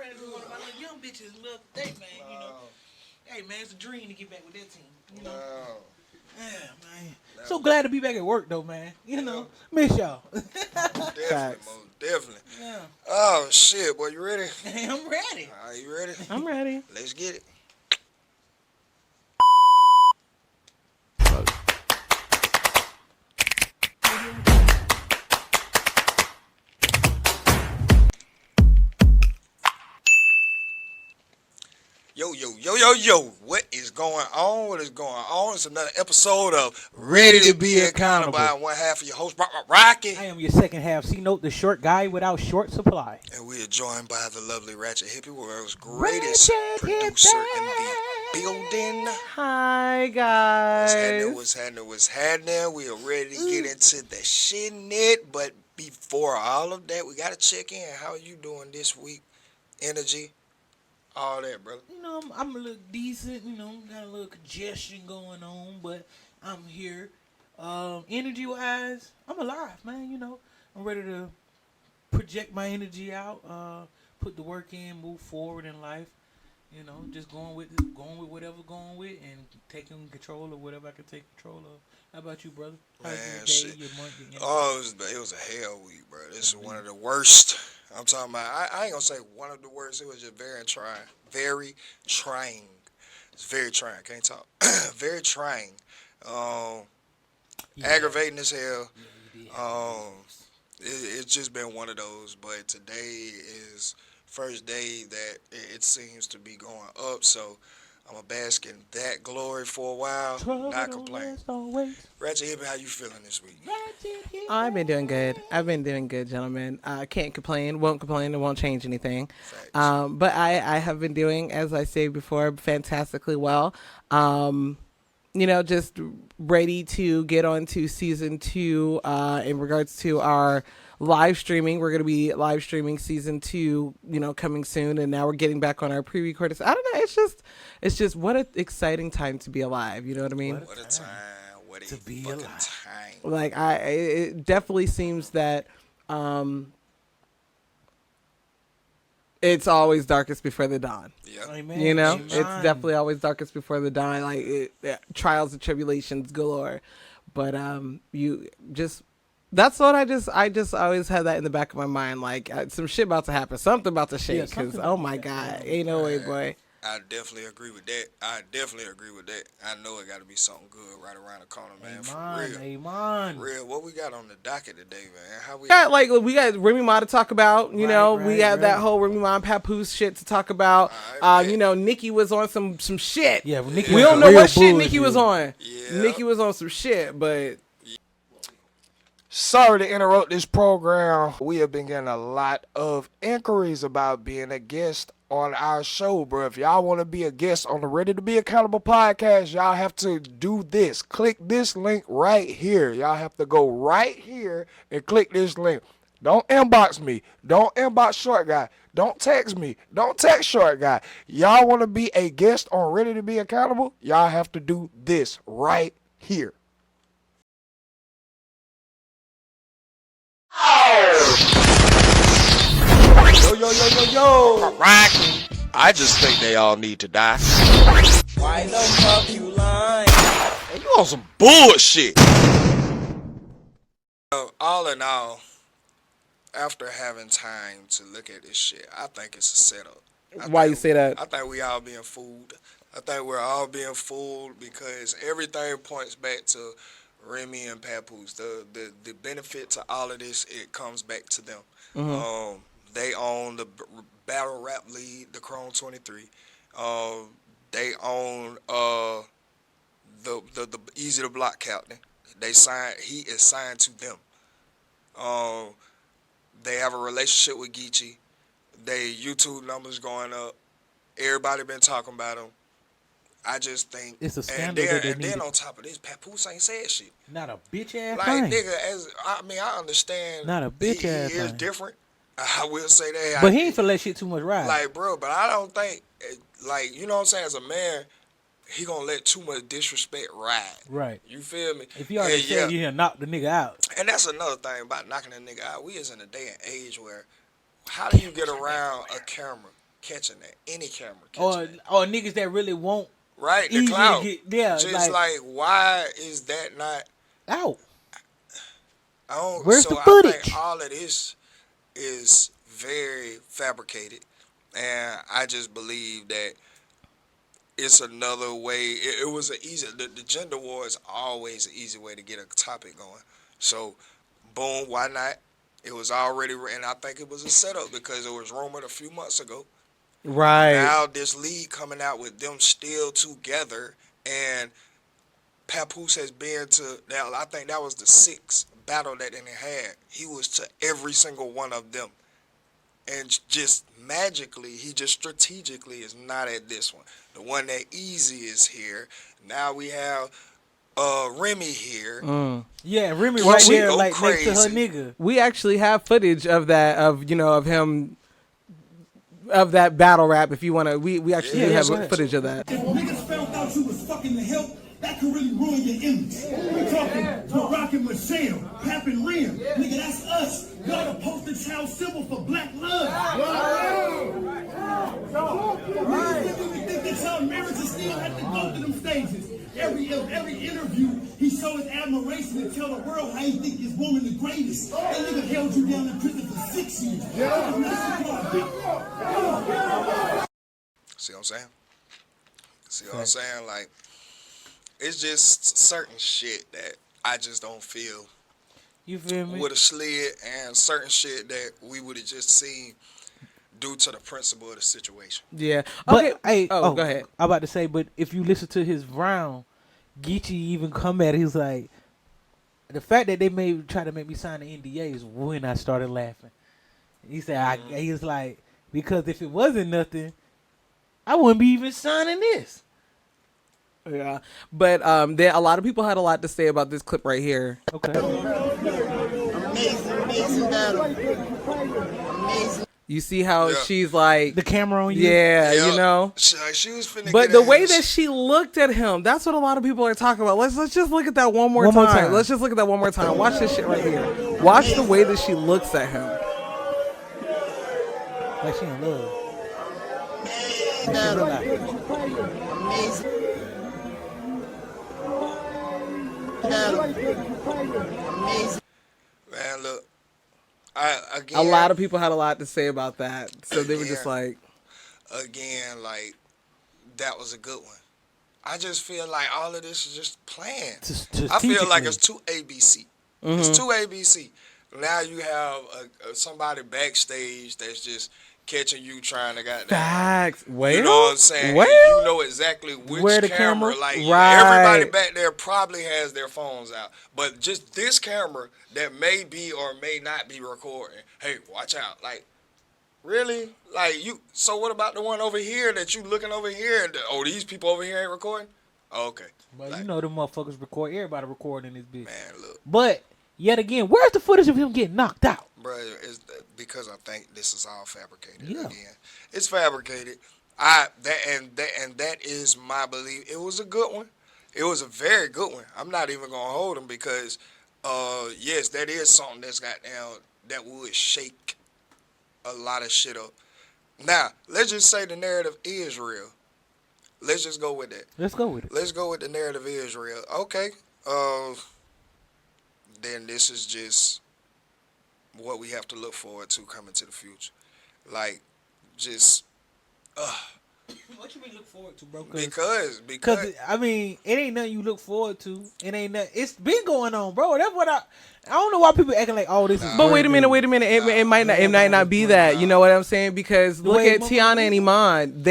ran into one of my little young bitches the other day, man. You know, hey man, it's a dream to get back with that team. You know, No. yeah, man. So glad to be back at work though, man. You know, miss y'all. Definitely, Facts. most definitely. Yeah, Oh shit, boy, you ready? I'm ready. Are you ready? I'm ready. Let's get it. Yo, yo, yo, yo, yo. What is going on? What is going on? It's another episode of Ready to Be Accountable. I'm one half of your host, Rocky. I am your second half C-Note, the short guy without short supply. And we are joined by the lovely Ratchet Hippie, world's greatest Ratchet producer in the Hippie. building. Hi guys. What's happening? We are ready to get into the shit in it. But before all of that, we got to check in. How are you doing this week? Energy? All that, brother. You know, I'm a little decent. You know, got a little congestion going on, but I'm here. Energy wise, I'm alive, man. You know, I'm ready to project my energy out, put the work in, move forward in life. You know, just going with whatever going with, and taking control of whatever I can take control of. How about you, brother? How's Man, your day, shit. your month, your Oh, it was a hell week, bro. This is one of the worst. I'm talking about. I ain't gonna say one of the worst. It was just very trying. Very trying. It's very trying. Can't talk. Very trying. Um, Yeah. Aggravating as hell. Yeah, you did. Um, it's just been one of those. But today is first day that it seems to be going up. So I'm gonna bask in that glory for a while. Trouble Not don't complain. last always. Ratchet Hippie, how you feeling this week? Ratchet Hippie. I've been doing good. Gentlemen. I can't complain. Won't complain. It won't change anything. Facts. But I have been doing, as I said before, fantastically well. Just ready to get on to season 2 in regards to our live streaming. We're going to be live streaming season 2, coming soon. And now we're getting back on our pre-recorded. I don't know. It's just what an exciting time to be alive. You know what I mean? What a time. What a To be fucking alive. time. Like it definitely seems that it's always darkest before the dawn. Yep. Amen. It's Amen. definitely always darkest before the dawn. Trials and tribulations galore. But you just that's what I just always had that in the back of my mind. Like some shit about to happen, something about to shake. Because something oh about my to god, happen. ain't no way, boy. I definitely agree with that. I know it got to be something good right around the corner, man. For real. Amen. Real. What we got on the docket today, man? How we? We got Remy Ma to talk about. We had that right. whole Remy Ma and Papoose shit to talk about. Alright, Nikki was on some shit. Yeah, Nikki We was don't on know real what shit Nikki was bullshit. on. Yeah. Nikki was on some shit, but Sorry to interrupt this program. We have been getting a lot of inquiries about being a guest on our show, bro. If y'all want to be a guest on the Ready to Be Accountable podcast, y'all have to do this. Click this link right here. Y'all have to go right here and click this link. Don't inbox me. Don't inbox Short Guy. Don't text me. Don't text Short Guy. Y'all want to be a guest on Ready to Be Accountable? Y'all have to do this right here. Yo. Rocky. I just think they all need to die. Why the fuck you lying? And you on some bullshit. All in all, after having time to look at this shit, I think it's a setup. why you say that? I think we all being fooled. I think we're all being fooled because everything points back to Remy and Papoose. The benefit to all of this, it comes back to them. They own the battle rap league, the Chrome 23. They own the Easy to Block captain. He is signed to them. They have a relationship with Geechee. They YouTube numbers going up. Everybody been talking about them. I just think It's a scandal that they and then needed. on top of this, Papoose ain't said shit. Not a bitch ass Like thing. nigga, I understand. Not a bitch he ass is thing. different. I will say that. But he ain't finna let shit too much ride. Like, bro, but I don't think, like, you know what I'm saying? As a man, he gonna let too much disrespect ride. Right. You feel me? If you already said you here knock the nigga out. And that's another thing about knocking a nigga out. We is in a day and age where, how do you get around a camera? catching that. Any camera or catching that. or niggas that really won't Right, the easy to clout. get- yeah, Just like, why is that not? out. I don't. Where's so the I footage? think all of this is very fabricated, and I just believe that it's another way. It was an easy. The gender war is always an easy way to get a topic going. So, boom, why not? It was already, and I think it was a setup because it was rumored a few months ago. Right. Now this league coming out with them still together, and Papoose has been to now. I think that was the 6th battle that they had. He was to every single one of them, and just magically, he just strategically is not at this one. The one that Easy is here. Now we have Remy here. Yeah, Remy Well, right we there, go like next to her crazy. nigga. We actually have footage of that, of him, of that battle rap. If you want to, we actually Yeah, do yeah, have go ahead. footage of that. If niggas found out you was fucking the help, that could really ruin your image. We talking Barack and Michelle, Pap and Rim. Nigga, that's us. Y'all the poster child symbol for black love. Niggas didn't even think that y'all marriages still had to go through them stages. Every interview, he showed his admiration and tell the world how he think his woman the greatest. That nigga held you down in prison for 6 years. See what I'm saying? See what I'm saying? Like, it's just certain shit that I just don't feel You feel me? would have slid, and certain shit that we would have just seen due to the principle of the situation. Yeah. But Okay. hey, go ahead. I'm about to say, but if you listen to his round, Geechee even come at it. He was like, the fact that they try to make me sign the NDA is when I started laughing. He said, he was like, because if it wasn't nothing, I wouldn't be even signing this. Yeah. But there a lot of people had a lot to say about this clip right here. Okay. Amazing battle. Amazing. You see how Yeah. she's like, The camera on you. yeah, you know. She was finna But get the in way his- that she looked at him, that's what a lot of people are talking about. Let's just look at that one more One more time. time. Let's just look at that one more time. Watch this shit right here. Watch the way that she looks at him. Like she in love. Battle. Like, Amazing. Battle. Amazing. man, look, A lot of people had a lot to say about that. So they were just Yeah. like, again, like, that was a good one. I just feel like all of this is just planned. I feel like it's too ABC. It's too ABC. Now you have somebody backstage that's just catching you trying to goddamn. facts. Well, You know what I'm saying? Well, And you know exactly which Where the camera. camera? Like Right. everybody back there probably has their phones out, but just this camera that may be or may not be recording. Hey, watch out! Like, really? Like you? So what about the one over here that you looking over here? And these people over here ain't recording? Okay. but Like, you know them motherfuckers record. Everybody recording this bitch. man, look, But yet again, where's the footage of him getting knocked out? bro, it's because I think this is all fabricated. Yeah. Again, it's fabricated. That is my belief. It was a good one. It was a very good one. I'm not even gonna hold him because, yes, that is something that's got down that would shake a lot of shit up. Now, let's just say the narrative is real. Let's just go with that. Let's go with it. Let's go with the narrative is real. Okay. Then this is just what we have to look forward to coming to the future. Like, just What you mean look forward to, bro? because Because I mean, it ain't nothing you look forward to. It ain't nothing. It's been going on, bro. That's what I don't know why people acting like, oh, this is. but wait a brand minute. new. It might not be that. You know what I'm saying? Because look way at Mama Tiana and Iman.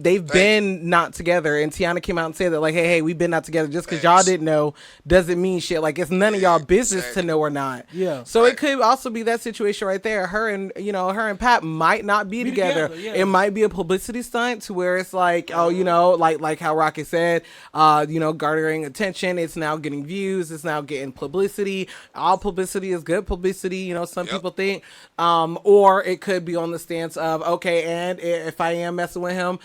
They've been not together, and Tiana came out and said that like, hey, we've been not together. Just because y'all Facts. didn't know doesn't mean shit. Like it's none of y'all business exactly. to know or not. Yeah. So Right. it could also be that situation right there. Her and Pat might not be together. together, yeah. It might be a publicity stunt to where it's like, oh, like how Rocket said, garnering attention. It's now getting views. It's now getting publicity. All publicity is good publicity. Some Yep. people think. Or it could be on the stance of, okay, and if I am messing with him,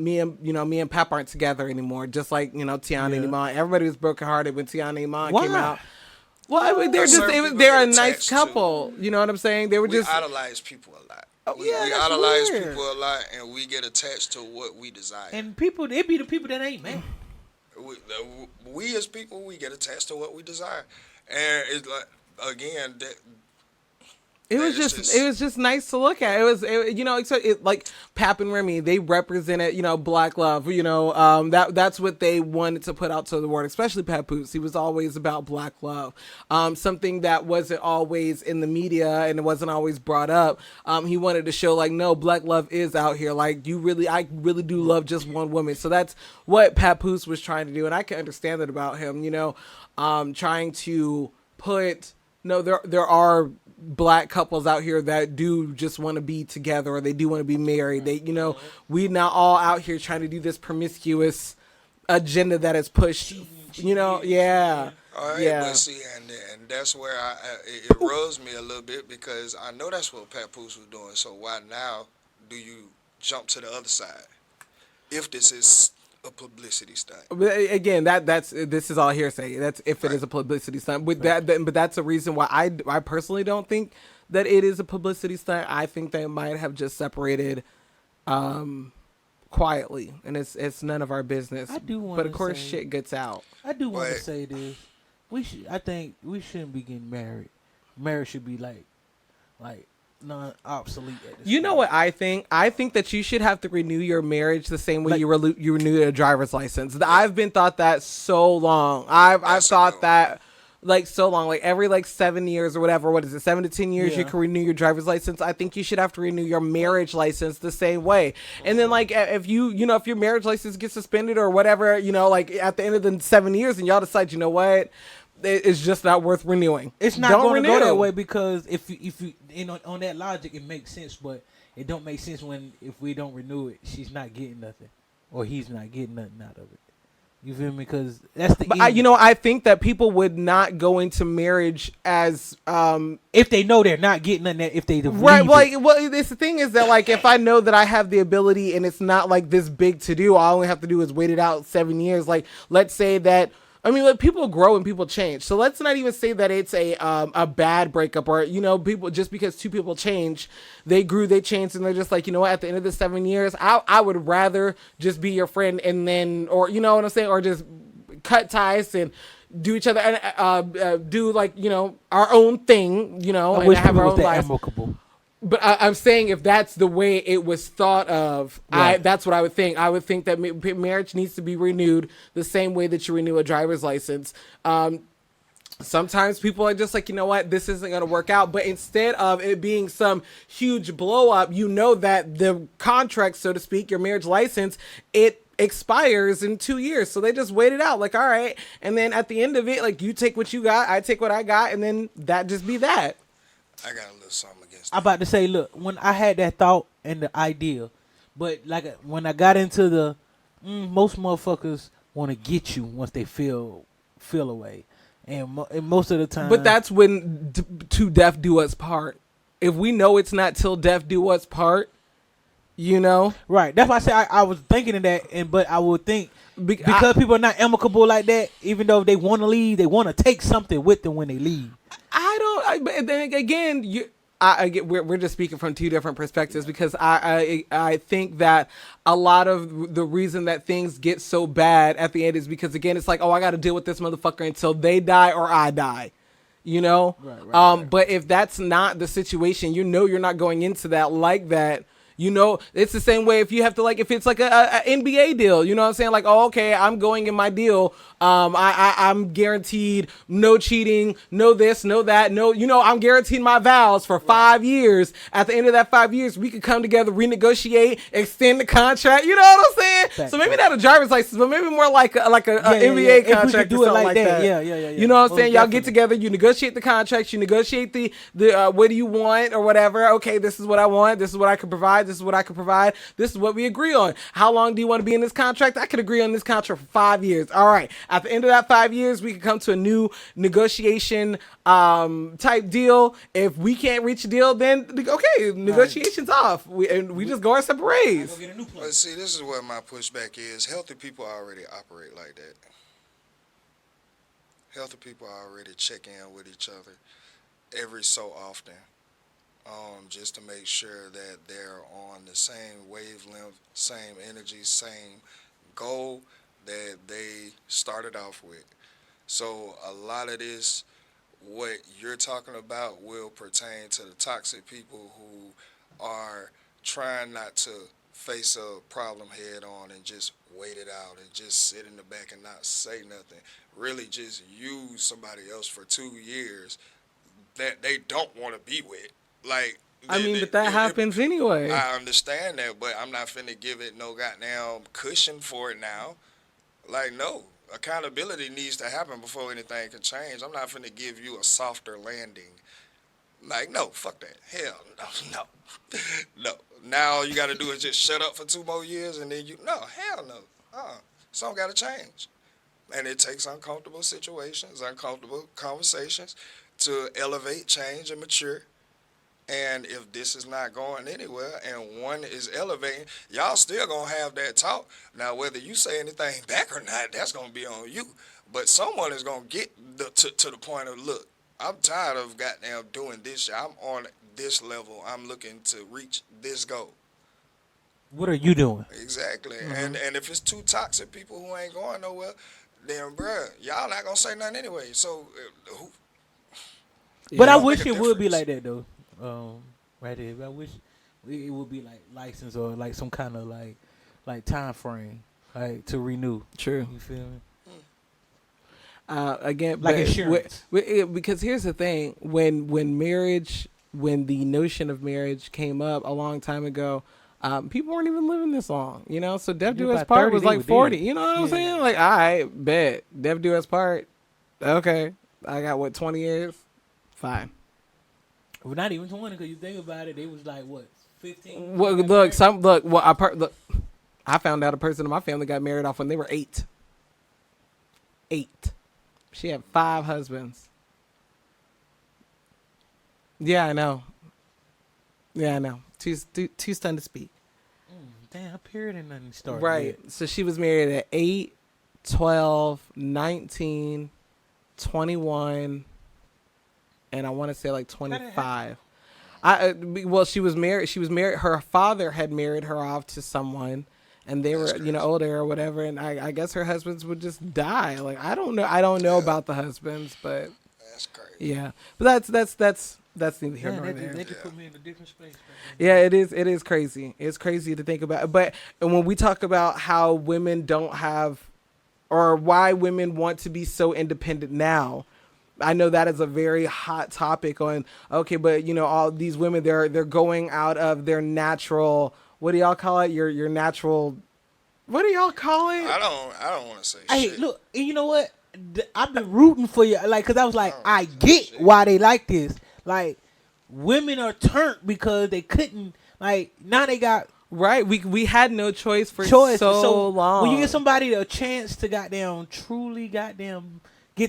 me and Pap aren't together anymore. Just like Tiana and Iman. Everybody was brokenhearted when Tiana and Iman Why? came out. Well, I mean, they're Certain just people they're a get nice attached to- couple. You know what I'm saying? They were we just idolize people a lot. We that's idolize weird. people a lot, and we get attached to what we desire. And people, it be the people that ain't married. We as people, we get attached to what we desire, and it's like again that. It was just nice to look at. Like Pap and Remy, they represented, black love. That's what they wanted to put out to the world, especially Papoose. He was always about black love. Something that wasn't always in the media and it wasn't always brought up. He wanted to show like, no, black love is out here. Like I really do love just one woman. So that's what Papoose was trying to do, and I can understand that about him. Trying to put there are black couples out here that do just want to be together, or they do want to be married. We not all out here trying to do this promiscuous agenda that is pushed. Yeah. All right, Yeah. but see, and that's where it rubs me a little bit, because I know that's what Papoose was doing. So why now do you jump to the other side? If this is a publicity stunt. But again, this is all hearsay. That's if it is a publicity stunt. But that's a reason why I personally don't think that it is a publicity stunt. I think they might have just separated quietly, and it's none of our business. I do want but of to course, say- shit gets out. I do want to But- say this. I think we shouldn't be getting married. Marriage should be like non-obsolete at this You know point. what I think? I think that you should have to renew your marriage the same way Like- you renew a driver's license. I've been thought that so long. I've That's a thought good that like so long, like every 7 years or whatever. What is it? 7 to 10 years you Yeah. can renew your driver's license. I think you should have to renew your marriage license the same way. And then if if your marriage license gets suspended or whatever, at the end of the 7 years and y'all decide, it's just not worth renewing. It's not Don't going to go renew. that way, because if you on that logic, it makes sense, but it don't make sense if we don't renew it, she's not getting nothing, or he's not getting nothing out of it. You feel me? Because that's the But end. I think that people would not go into marriage as if they know they're not getting nothing, if they right. leave it. Well, it's the thing is that if I know that I have the ability and it's not this big to do, all I only have to do is wait it out 7 years. Let's say that. People grow and people change. So let's not even say that it's a bad breakup, or people, just because two people change, they grew, they changed, and they're just like, at the end of the 7 years, I would rather just be your friend, and then, or you know what I'm saying, or just cut ties and do each other and do our own thing, I and wish have people our was own that lives. amicable. But I'm saying if that's the way it was thought of, Right. that's what I would think. I would think that marriage needs to be renewed the same way that you renew a driver's license. Sometimes people are just like, you know what, this isn't going to work out. But instead of it being some huge blow up, that the contract, so to speak, your marriage license, it expires in 2 years. So they just wait it out. All right. And then at the end of it, you take what you got, I take what I got, and then that just be that. I got a little something against I'm that. about to say, look, when I had that thought and the idea, but when I got into the, most motherfuckers want to get you once they feel away, and most of the time. But that's when to death do us part. If we know it's not till death do us part, right. That's why I say I was thinking of that, but I would think because people are not amicable like that, even though they want to leave, they want to take something with them when they leave. but then again, we're just speaking from two different perspectives, because I think that a lot of the reason that things get so bad at the end is because, again, it's like, oh, I got to deal with this motherfucker until they die or I die. Right. But if that's not the situation, you're not going into that like that. It's the same way if you have to, if it's like a NBA deal, you know what I'm saying? Oh, okay, I'm going in my deal. I'm guaranteed no cheating, no this, no that, no, I'm guaranteed my vows for 5 years. At the end of that 5 years, we could come together, renegotiate, extend the contract. You know what I'm saying? Fact. So maybe not a driver's license, but maybe more like a NBA If we could contract do or it something like like that. that. Yeah. You know what I'm saying? Most Y'all get together, you negotiate the contracts, you negotiate the what do you want or whatever. Okay, this is what I want. This is what I can provide. This is what I can provide. This is what we agree on. How long do you want to be in this contract? I could agree on this contract for 5 years. All right. At the end of that 5 years, we can come to a new negotiation type deal. If we can't reach a deal, then okay, negotiations off. We just go our separate ways. But see, this is where my pushback is. Healthy people already operate like that. Healthy people already check in with each other every so often. just to make sure that they're on the same wavelength, same energy, same goal that they started off with. So a lot of this, what you're talking about, will pertain to the toxic people who are trying not to face a problem head on and just wait it out and just sit in the back and not say nothing. Really just use somebody else for 2 years that they don't want to be with. Like, I mean, but that happens anyway. I understand that, but I'm not finna give it no goddamn cushion for it now. Like, no. Accountability needs to happen before anything can change. I'm not finna give you a softer landing. Like, no, fuck that. Hell no, no, no. Now all you gotta do is just shut up for 2 more years and then no, hell no. Something gotta change. And it takes uncomfortable situations, uncomfortable conversations to elevate, change, and mature. And if this is not going anywhere and one is elevating, y'all still gonna have that talk. Now, whether you say anything back or not, that's gonna be on you. But someone is gonna get to the point of, look, I'm tired of goddamn doing this shit. I'm on this level. I'm looking to reach this goal. What are you doing? Exactly. And if it's two toxic people who ain't going nowhere, then bruh, y'all not gonna say nothing anyway. So who? But I Don't wish make it a would be difference. like that though. Right there. I wish it would be like license or like some kind of like time frame, like to renew. True. You feel me? Again, Like but insurance. because here's the thing: when the notion of marriage came up a long time ago, people weren't even living this long, you know. So Dev Yeah, Do Us about Part 30 was they like were 40. dead. You know what I'm Yeah. saying? Like, I bet Dev Do Us Part. Okay, I got what 20 years. Fine. Well, not even 20, because you think about it, they was like what 15. Well, Got look, married? look. I found out a person in my family got married off when they were 8. 8. She had 5 husbands. Yeah, I know. Yeah, I know. Too stunned to speak. Damn, period and nothing started. Right. So she was married at 8, 12, 19, 21, and I want to say like 25. Well, she was married. Her father had married her off to someone, and they were, older or whatever. And I guess her husbands would just die. Like, I don't know. I don't know about the husbands, but That's crazy. yeah. But that's neither here Yeah, nor they there. just put me in a different space. Yeah, it is. It is crazy. It's crazy to think about. But when we talk about how women don't have, or why women want to be so independent now, I know that is a very hot topic. On okay, but all these women, they're going out of their natural. What do y'all call it? Your natural. What do y'all call it? I don't want to say Hey, shit. look, and you know what? I've been rooting for you, like, cause I was like, I get why they like this. Like, women are turned because they couldn't. Like, now they got Right. We had no choice for choice. so long. When you give somebody a chance to truly get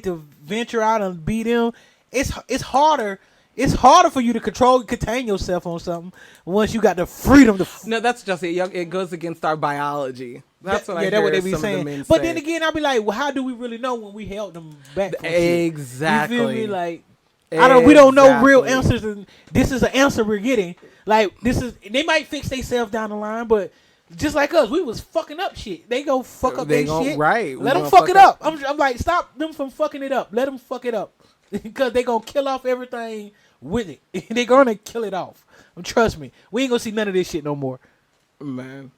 to venture out and be them, it's harder. It's harder for you to contain yourself on something once you got the freedom to. No, that's just it. It goes against our biology. That's what I hear that's what they be some of the saying. men But say. then again, I'll be like, well, how do we really know when we held them back? From shit? Exactly. You feel me? Like, we don't know real Exactly. answers, and this is an answer we're getting. Like, they might fix themselves down the line, but just like us, we was fucking up shit. They go fuck up They their gon- shit. right. We Let them gonna fuck fuck it up. I'm like, stop them from fucking it up. Let them fuck it up. Because they gonna kill off everything with it. They gonna kill it off. Trust me. We ain't gonna see none of this shit no more. Man.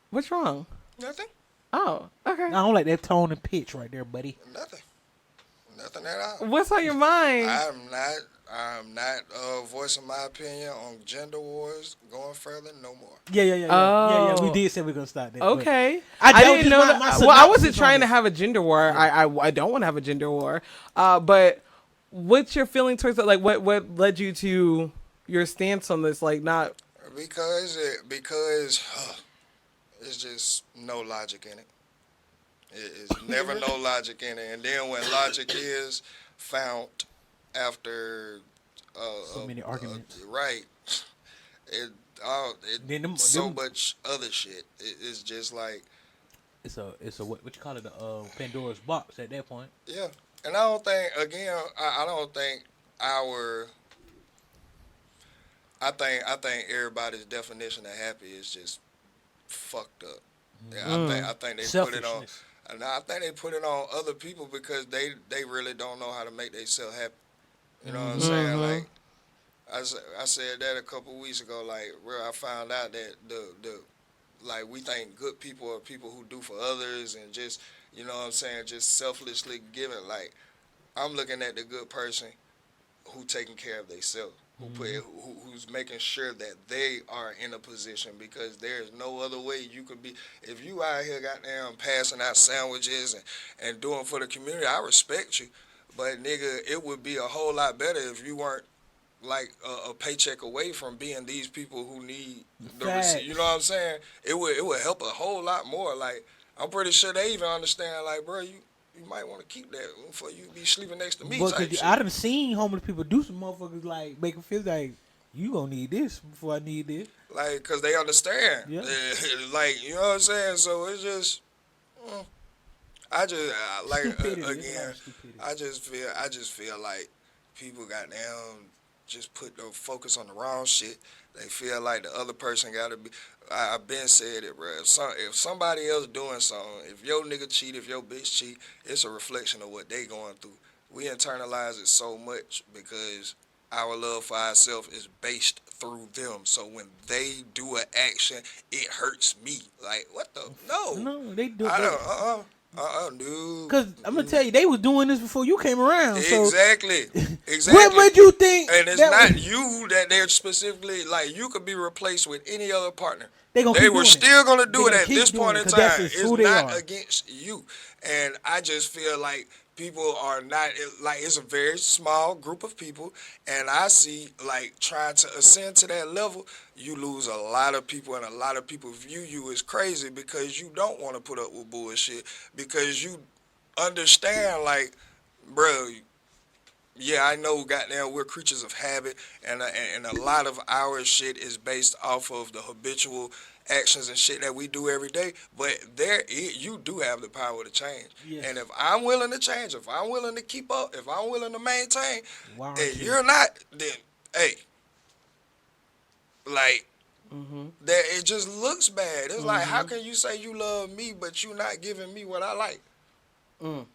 What's wrong? Nothing. Oh, okay. I don't like that tone and pitch right there, buddy. Nothing. Nothing at all. What's on your mind? I'm not voicing my opinion on gender wars going further no more. Yeah. Oh. We did say we're gonna stop that. Okay. I I don't didn't just know my that. Well, I wasn't synopsis on trying to it. have a gender war. I don't want to have a gender war. But what's your feeling towards it? Like, what led you to your stance on this? Like, not. Because it's just no logic in it. It's never no logic in it. And then when logic is found after So many arguments. right, Then them- so them- much other shit. It's just like, It's a what you call it, Pandora's box at that point. yeah. And I don't think our I think everybody's definition of happy is just fucked up. Yeah, I think they put it on. Selfishness. And I think they put it on other people because they really don't know how to make themselves happy. You know what I'm saying? Like I said that a couple weeks ago. Like where I found out that the like we think good people are people who do for others and just you know what I'm saying, just selflessly giving. Like I'm looking at the good person who taking care of themselves. Who's making sure that they are in a position because there's no other way you could be. If you out here goddamn passing out sandwiches and doing for the community, I respect you. But nigga, it would be a whole lot better if you weren't like a paycheck away from being these people who need the receipt. You know what I'm saying? It would help a whole lot more. Like I'm pretty sure they even understand. Like, bro, you might want to keep that before you be sleeping next to me. But Type shit. I done seen homeless people do some motherfuckers like make them feel like you gonna need this before I need this. Like, cause they understand. Yeah. Like, you know what I'm saying? So it's just, I just like Stupidity. It's a lot again. of stupidity. I just feel like people goddamn just put the focus on the wrong shit. They feel like the other person gotta be. I've been said it, bro. If somebody else doing something, if your nigga cheat, if your bitch cheat, it's a reflection of what they going through. We internalize it so much because our love for ourselves is based through them. So when they do an action, it hurts me. Like, what the? No, they do. I don't. Dude. Cause I'm gonna tell you, they was doing this before you came around. So Exactly. what would you think? And it's that not was- you that they're specifically like. You could be replaced with any other partner. They gonna They keep were doing it. still gonna They do it gonna at keep this doing point it, in 'cause that's time. just It's who they not are. against you. And I just feel like people are not like it's a very small group of people, and I see like trying to ascend to that level, you lose a lot of people, and a lot of people view you as crazy because you don't want to put up with bullshit because you understand like, bro. Yeah, I know, goddamn, we're creatures of habit, and a lot of our shit is based off of the habitual actions and shit that we do every day. But you do have the power to change. Yes. And if I'm willing to change, if I'm willing to keep up, if I'm willing to maintain, Wow, and shit. you're not, then hey, like that, it just looks bad. It's like, how can you say you love me, but you not giving me what I like? And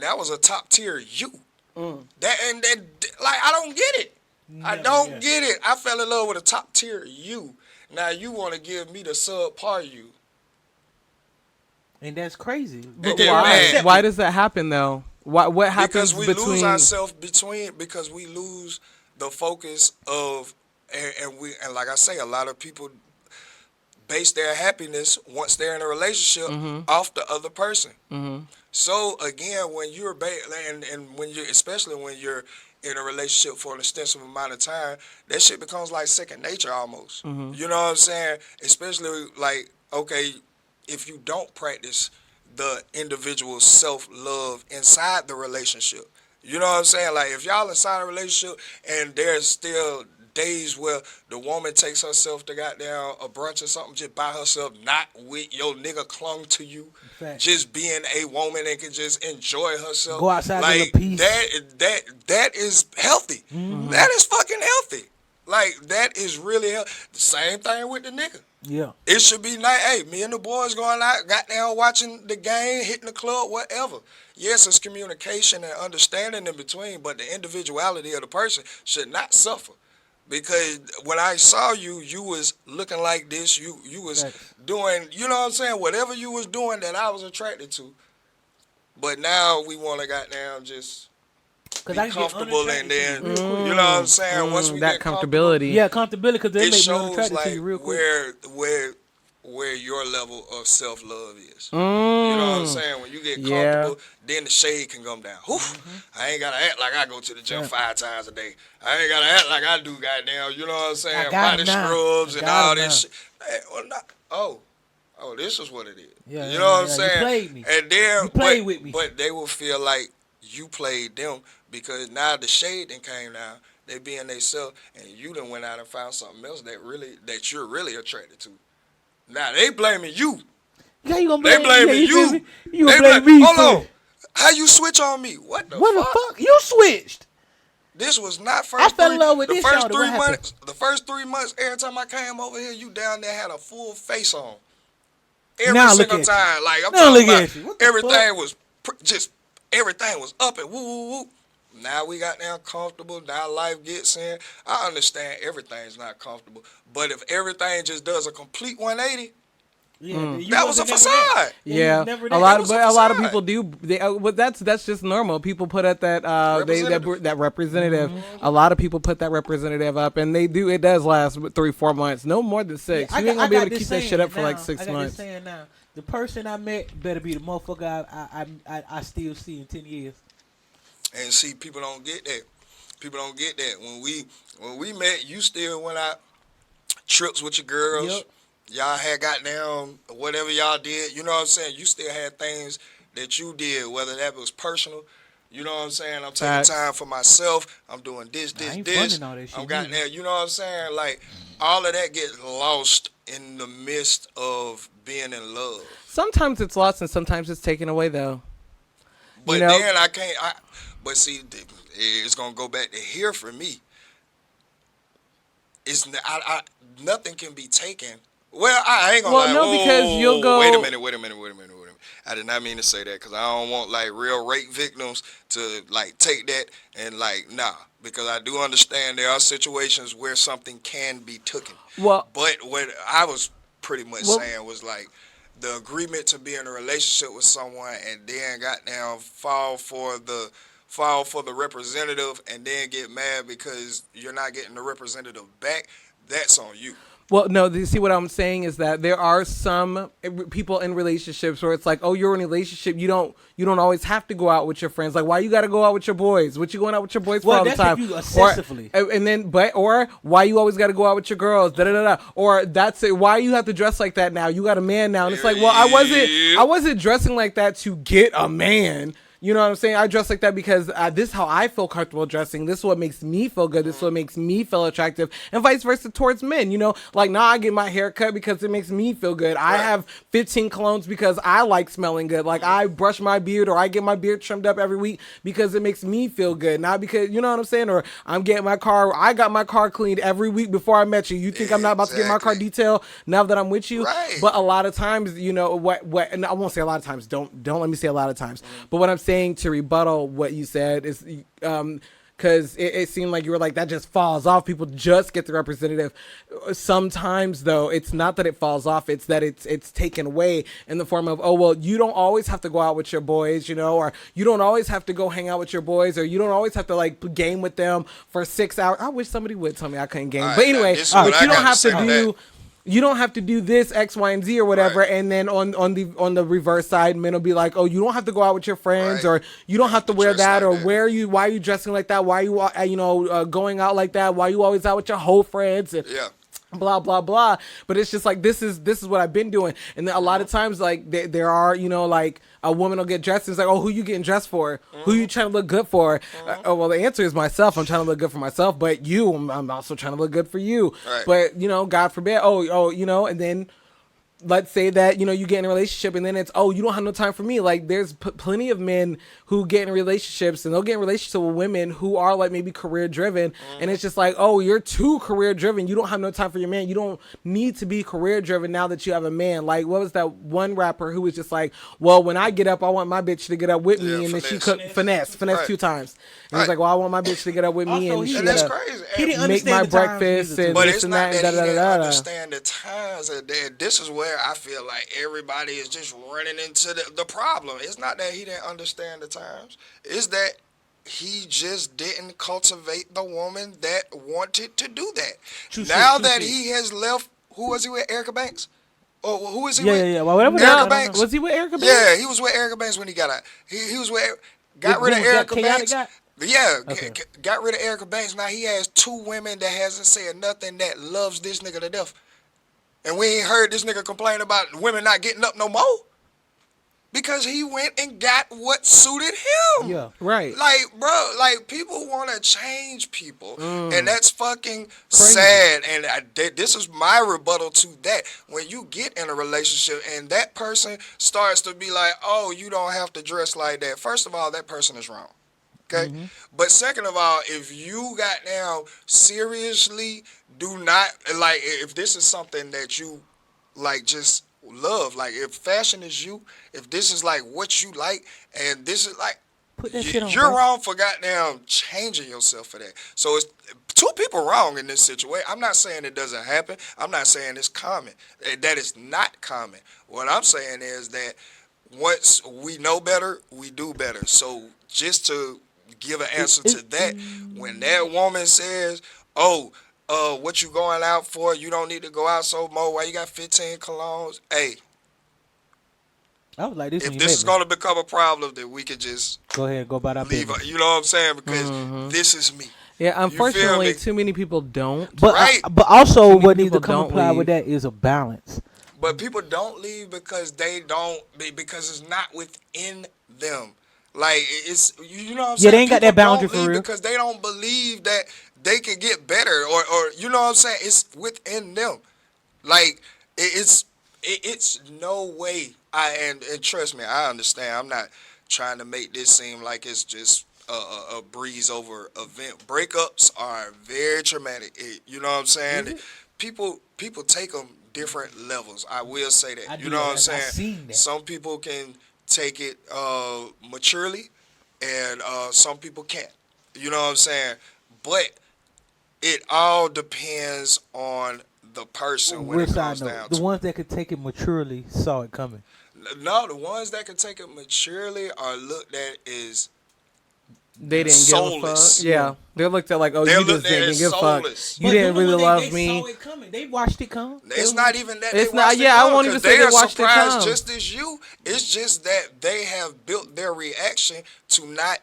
that was a top tier you. That like I don't get it. I don't get it. I fell in love with a top tier you. Now you want to give me the subpar you. and that's crazy. But But why? Why does that happen though? What happens Because we between? lose ourselves because we lose the focus of and like I say, a lot of people base their happiness once they're in a relationship off the other person. So again, when you're and when you especially when you're in a relationship for an extensive amount of time, that shit becomes like second nature almost. You know what I'm saying? Especially like, okay, if you don't practice the individual self-love inside the relationship. You know what I'm saying? Like if y'all inside a relationship and there's still days where the woman takes herself to goddamn a brunch or something just by herself, not with your nigga clung to you, Fact. just being a woman and can just enjoy herself. Go outside like with a piece. that is healthy. That is fucking healthy. Like that is really healthy. The same thing with the nigga. Yeah. It should be like, hey, me and the boys going out, goddamn watching the game, hitting the club, whatever. Yes, it's communication and understanding in between, but the individuality of the person should not suffer. Because when I saw you, you was looking like this. You was Facts. doing, you know what I'm saying? Whatever you was doing that I was attracted to. But now we want to goddamn just be I get comfortable unattracted and to then, you real quick. you know what I'm saying? Once we that get comfortable, comfortability. Yeah, comfortability because they it make me shows unattracted like to you real quick. where your level of self-love is. You know what I'm saying? When you get Yeah. comfortable, then the shade can come down. Oof, I ain't gotta act like I go to the gym 5 times a day. I ain't gotta act like I do goddamn, you know what I'm saying? I got Body 'em now. scrubs I and got all 'em now. this shit. Hey, well, oh, this is what it is. Yeah, you yeah, know what I'm yeah. You saying? played me. And then, You played with me. But they will feel like you played them because now the shade then came down. They being they self, and you done went out and found something else that you're really attracted to. Now they blaming you. Yeah, you gonna They blame blaming yeah, you. feel me? You gonna They blame me hold for on. it. How you switch on me? What the What the fuck? fuck? You switched. This was not I fell in love with the this first shorty. 3 What happened? months. The first 3 months, every time I came over here, you down there had a full face on. Every Now look single at you. time, like I'm Now talking look about, at you. What the everything fuck? was just everything was up and woo woo woo. Now we got now comfortable. Now life gets in. I understand everything's not comfortable, but if everything just does a complete 180, Yeah, you that was a wasn't never there. facade. you Yeah, was never a there. lot It of was a but a lot of facade. people do. But that's just normal. People put at that Representative. that representative. Mm-hmm. A lot of people put that representative up, and they do. It does last 3-4 months, no more than 6. I You ain't got- gonna be I able got to this keep that saying shit up for now. like 6 I got months. this saying now. The person I met better be the motherfucker I still see in 10 years. And see, people don't get that. People don't get that. When we met, you still went out trips with your girls. Yep. Y'all had got down whatever y'all did. You know what I'm saying? You still had things that you did, whether that was personal. You know what I'm saying? I'm taking Facts. time for myself. I'm doing this. ain't this. funding all that shit I'm got neither. there. You know what I'm saying? Like all of that gets lost in the midst of being in love. Sometimes it's lost, and sometimes it's taken away, though. But know- then I can't. But see, it's gonna go back to here for me. It's nothing can be taken. Well, I ain't gonna Well, lie. no, because you'll go- Wait a minute. I did not mean to say that because I don't want like real rape victims to like take that and like nah. Because I do understand there are situations where something can be taken. Well, But what I was pretty much Well- saying was like the agreement to be in a relationship with someone and then got down fall for the representative and then get mad because you're not getting the representative back. That's on you. Well, no, you see what I'm saying is that there are some people in relationships where it's like, oh, you're in a relationship, you don't always have to go out with your friends. Like, why you got to go out with your boys? What you going out with your boys for Well, all the that's if time? you obsessively. Or why you always got to go out with your girls? Da da da da. Or that's it. Why you have to dress like that now? You got a man now, and it's like, well, I wasn't dressing like that to get a man. You know what I'm saying? I dress like that because this is how I feel comfortable dressing. This is what makes me feel good. This is what makes me feel attractive. And vice versa towards men. You know, like now I get my hair cut because it makes me feel good. I have 15 colognes because I like smelling good. Like I brush my beard or I get my beard trimmed up every week because it makes me feel good. Not because, you know what I'm saying? Or I got my car cleaned every week before I met you. You think I'm not about to get my car Exactly. detailed now that I'm with you? Right. But a lot of times, you know, and I won't say a lot of times. Don't let me say a lot of times. But what I'm saying to rebuttal what you said is because it seemed like you were like that just falls off. People just get the representative. Sometimes though, it's not that it falls off, it's that it's taken away in the form of, oh well, you don't always have to go out with your boys, you know, or you don't always have to go hang out with your boys, or you don't always have to like game with them for 6 hours. I wish somebody would tell me I couldn't game. All right, But now, anyway, this is what but I you don't gotta have say to on do that. you don't have to do this X, Y, and Z or whatever. Right. And then on the reverse side, men will be like, oh, you don't have to go out with your friends, Right. or you don't have to wear Dress that, like or that. why are you dressing like that? Why are you going out like that? Why are you always out with your whole friends? And Yeah. blah blah blah. But it's just like this is what I've been doing. And then a lot of times like there are, you know, like a woman will get dressed and it's like, oh, who you getting dressed for? Who you trying to look good for? Oh well, the answer is myself. I'm trying to look good for myself, but I'm also trying to look good for you. Right. But you know, God forbid, oh you know, and then let's say that, you know, you get in a relationship and then it's, oh, you don't have no time for me. Like there's plenty of men who get in relationships and they'll get in relationships with women who are like maybe career driven. And it's just like, oh, you're too career driven. You don't have no time for your man. You don't need to be career driven now that you have a man. Like what was that one rapper who was just like, well, when I get up, I want my bitch to get up with me. Yeah, And then she finesse. could finesse Right. 2 times. And Right. he's like, well, I want my bitch to get up with me. Also, And he- she And that's gotta crazy. He didn't make my understand the times breakfast neither, and But this it's and not that and that da he da didn't da da. understand the times. This is where I feel like everybody is just running into the problem. It's not that he didn't understand the times. It's that he just didn't cultivate the woman that wanted to do that. True Now shit, true that shit. he has left, who was he with? Erica Banks? Or who is he Yeah, with? yeah, yeah. Well, whatever. Erica I don't know. Banks. Was he with Erica Banks? Yeah, he was with Erica Banks when he got out. He was with got rid of Who was that Erica chaotic Banks. guy? Yeah, Okay. got rid of Erica Banks. Now he has 2 women that hasn't said nothing that loves this nigga to death. And we ain't heard this nigga complain about women not getting up no more. Because he went and got what suited him. Yeah. Right. Like, bro, like people want to change people, and that's fucking Crazy. sad. And this is my rebuttal to that. When you get in a relationship and that person starts to be like, "Oh, you don't have to dress like that." First of all, that person is wrong. Okay? But second of all, if you got now seriously do not, like, if this is something that you, like, just love, like, if fashion is you, if this is, like, what you like, and this is, like, Put that shit on, you're bro. wrong for goddamn changing yourself for that. So it's two people wrong in this situation. I'm not saying it doesn't happen. I'm not saying it's common. That is not common. What I'm saying is that once we know better, we do better. So just to give an answer to that, when that woman says, "Oh, what you going out for? You don't need to go out so more. Why you got 15 colognes?" Hey, I was like this when if you this met is me. going to become a problem, then we could just Go ahead, go about our leave. business. You know what I'm saying? Because this is me. Yeah, feel unfortunately, me? too many people don't. But Right. but also many what needs to people come don't apply with leave. that is a balance. But people don't leave because they don't, because it's not within them. Like, it's, you know what I'm saying? Yeah, they ain't got that People boundary don't for leave real. because they don't believe that they can get better, or you know what I'm saying? It's within them. Like, it's no way. And trust me, I understand. I'm not trying to make this seem like it's just a breeze over event. Breakups are very traumatic. You know what I'm saying? People take them different levels. I will say that. I You do know what I'm I saying? seen that. Some people can take it maturely, and some people can't. You know what I'm saying? But it all depends on the person when Real it side comes note, down the to ones that could take it maturely saw it coming. it. No, the ones that can take it maturely are looked at as They didn't soulless. give a fuck. Yeah, they're looked at like, oh, They're you just looked at didn't as give a fuck. soulless. You But didn't them the really ones love they me. saw it coming. They watched it come. It's not even that It's they not- watched it yeah, I come, won't even 'cause say they are watched it surprised come. just as you. It's just that they have built their reaction to not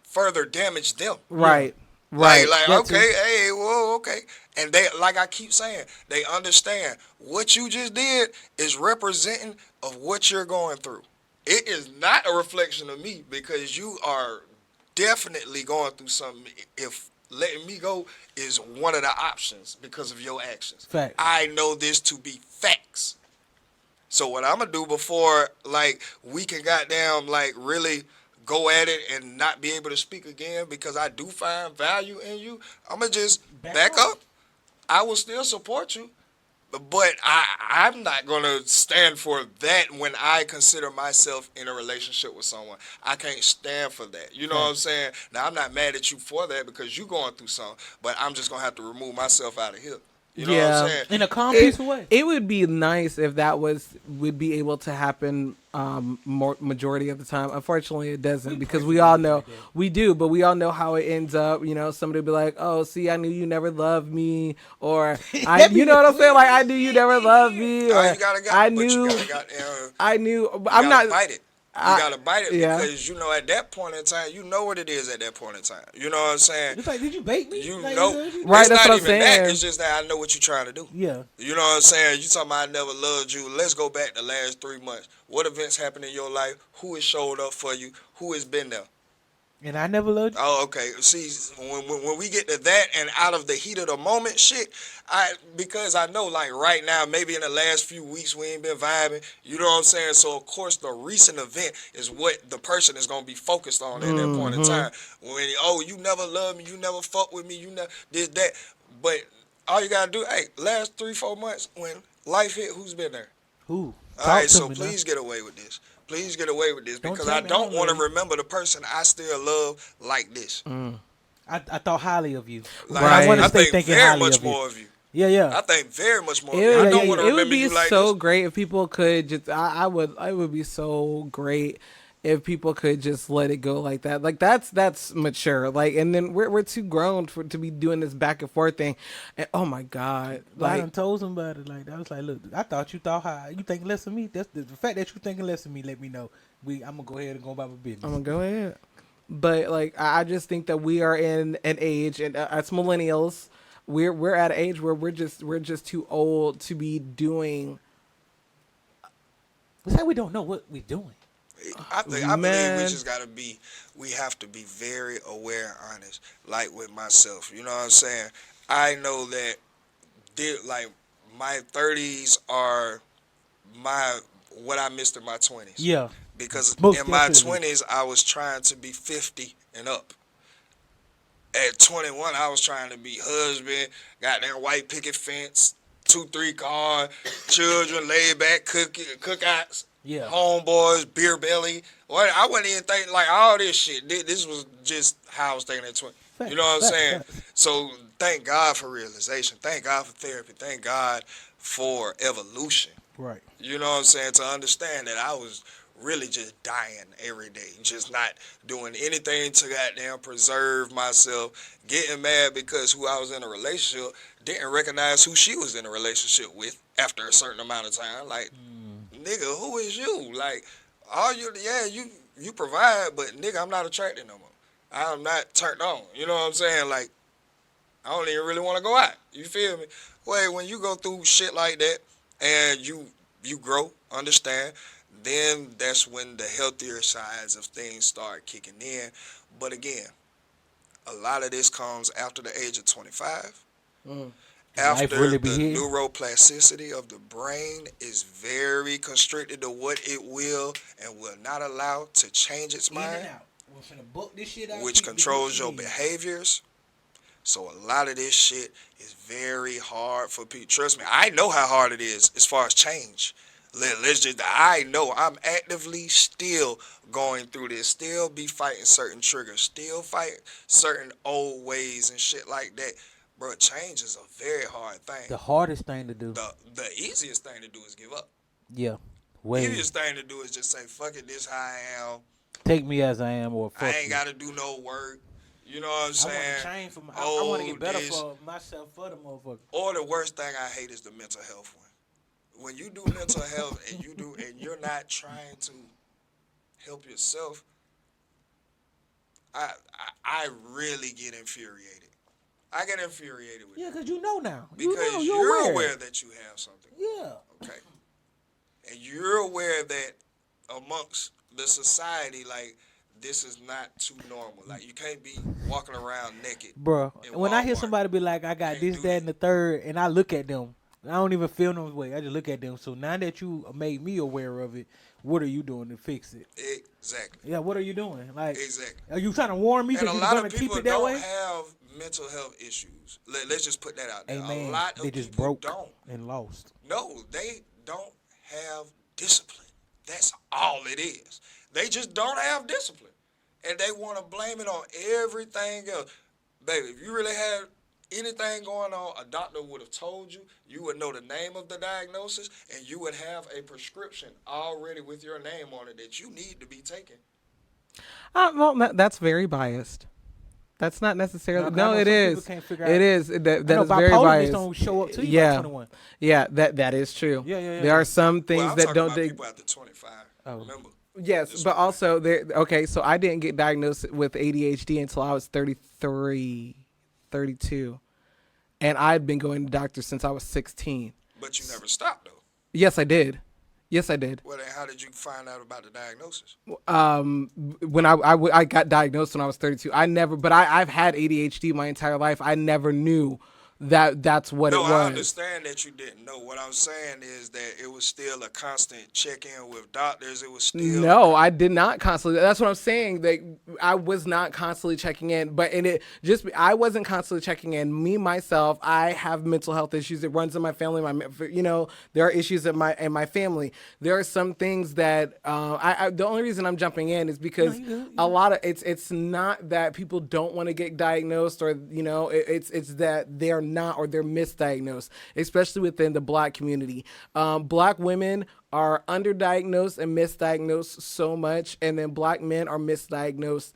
further damage them. Right, right. Like That too. okay, hey, whoa, okay. And they, like I keep saying, they understand what you just did is representing of what you're going through. It is not a reflection of me, because you are definitely going through something. If letting me go is one of the options because of your actions. Facts. I know this to be facts. So what I'm gonna do before, like, we can goddamn, like, really go at it and not be able to speak again, because I do find value in you, I'm gonna just back up. I will still support you, but I'm not gonna stand for that when I consider myself in a relationship with someone. I can't stand for that. You know what I'm saying? Now, I'm not mad at you for that because you going through something, but I'm just gonna have to remove myself out of here. You know what Yeah. I'm saying? In a calm, It, peaceful way. it would be nice if that would be able to happen more majority of the time. Unfortunately, it doesn't, because we all know we do, but we all know how it ends up. You know, somebody will be like, "Oh, see, I knew you never loved me," or you know what I'm saying? Like, I knew you never loved me, or You gotta I but you knew, gotta I'm you not. gotta bite it. You gotta bite it, yeah. because you know at that point in time, you know what it is at that point in time. You know what I'm saying? It's like, did you bait me? You Like, know, Right, it's that's not what I'm even that. saying. It's just that I know what you're trying to do. Yeah. You know what I'm saying? You talking about I never loved you. Let's go back the last 3 months. What events happened in your life? Who has showed up for you? Who has been there? And I never loved you. Oh, okay. See, when we get to that and out of the heat of the moment shit, because I know, like, right now, maybe in the last few weeks we ain't been vibing. You know what I'm saying? So of course the recent event is what the person is gonna be focused on at that point in time. When, oh, you never loved me, you never fucked with me, you never did that. But all you gotta do, hey, last 3-4 months when life hit, who's been there? Who? All right, to so me, please get away with this. Please get away with this, Don't because tell I me I don't don't want to love you. remember the person I still love like this. I thought highly of you. Like, Right. I want to I stay think thinking very highly much of you. more of you. Yeah, yeah. I think very much more. It, of you. I would- don't want to it remember would be you like so this. great if people could just. I would. It would be so great if people could just let it go like that. Like, that's mature. Like, and then we're too grown to be doing this back and forth thing. And oh my god, But I like, done told somebody like that. I was like, look, I thought you thought high. You think less of me? That's the fact that you thinking less of me. Let me know. I'm gonna go ahead and go about my business. I'm gonna go ahead. But like, I just think that we are in an age, and as millennials, we're at an age where we're just too old to be doing. It's like we don't know what we're doing. I believe we Man. just gotta be. We have to be very aware, and honest. Like with myself, you know what I'm saying. I know that, like, my 30s are what I missed in my 20s. Yeah. Because Most in my definitely. 20s I was trying to be 50 and up. At 21, I was trying to be husband, goddamn white picket fence, 2-3 car, children, laid back cookouts, Yeah. homeboys, beer belly. What I wasn't even thinking like all this shit. This was just how I was thinking at 20. You know what I'm saying? So thank God for realization. Thank God for therapy. Thank God for evolution. Right. You know what I'm saying? To understand that I was really just dying every day, just not doing anything to goddamn preserve myself, getting mad because who I was in a relationship didn't recognize who she was in a relationship with after a certain amount of time. Like, nigga, who is you? Like, you provide, but nigga, I'm not attracted no more. I'm not turned on. You know what I'm saying? Like, I don't even really want to go out. You feel me? Wait, when you go through shit like that and you grow, understand, then that's when the healthier sides of things start kicking in. But again, a lot of this comes after the age of 25. After really be the hitting. neuroplasticity of the brain is very constricted to what it will and will not allow to change its In and mind, out. We're finna book this shit out. which keep the controls book your in. behaviors. So a lot of this shit is very hard for people. Trust me, I know how hard it is as far as change. I know I'm actively still going through this, still be fighting certain triggers, still fighting certain old ways and shit like that. Bro, change is a very hard thing. The hardest thing to do. The easiest thing to do is give up. Yeah. The Way. easiest thing to do is just say, fuck it, this how I am. Take me as I am, or fuck I ain't you. got to do no work. You know what I'm I saying? want to change for my. I want to get better this. for myself, for the motherfucker. Or the worst thing I hate is the mental health one. When you do mental health and you're not trying to help yourself, I really get infuriated. I get infuriated with Yeah, that. because you know now. Because you're you're aware. aware that you have something. Yeah. Okay. And you're aware that amongst the society, like, this is not too normal. Like, you can't be walking around naked. Bro, in when I hear Walmart. somebody be like, I got Can't this, do that, that. and the third, and I look at them, I don't even feel no way. I just look at them. So now that you made me aware of it, what are you doing to fix it? Exactly. Yeah, what are you doing? Like, Exactly. are you trying to warn me And a because you're lot going of to keep people it that don't way? have mental health issues. Let's just put that out there. Amen. A lot of They just people broke don't. and lost. No, they don't have discipline. That's all it is. They just don't have discipline. And they want to blame it on everything else. Baby, if you really had anything going on, a doctor would have told you. You would know the name of the diagnosis, and you would have a prescription already with your name on it that you need to be taken. Well, that's very biased. That's not necessarily. No, 'cause I No, know it some is. people can't figure It out- is. That I know is very bipolar biased. just don't show up to you Yeah. by 21. Yeah, that is true. Yeah. There are some things Well, I'm that talking don't about dig. people after 25. Oh. Remember? Yes, but also there. Okay, so I didn't get diagnosed with ADHD until I was 33, 32, and I'd been going to doctors since I was 16. But you never stopped, though. Yes, I did. Yes, I did. Well, then how did you find out about the diagnosis? When I got diagnosed when I was 32, I've had ADHD my entire life. I never knew that's what it No, was. I understand that you didn't know. What I'm saying is that it was still a constant check-in with doctors. It was still No, I did not constantly. That's what I'm saying. That I was not constantly checking in, I wasn't constantly checking in. Me myself, I have mental health issues. It runs in my family. There are issues in my family. There are some things that the only reason I'm jumping in is because a lot of it's not that people don't want to get diagnosed or it's that they're not or they're misdiagnosed, especially within the Black community. Black women are underdiagnosed and misdiagnosed so much, and then Black men are misdiagnosed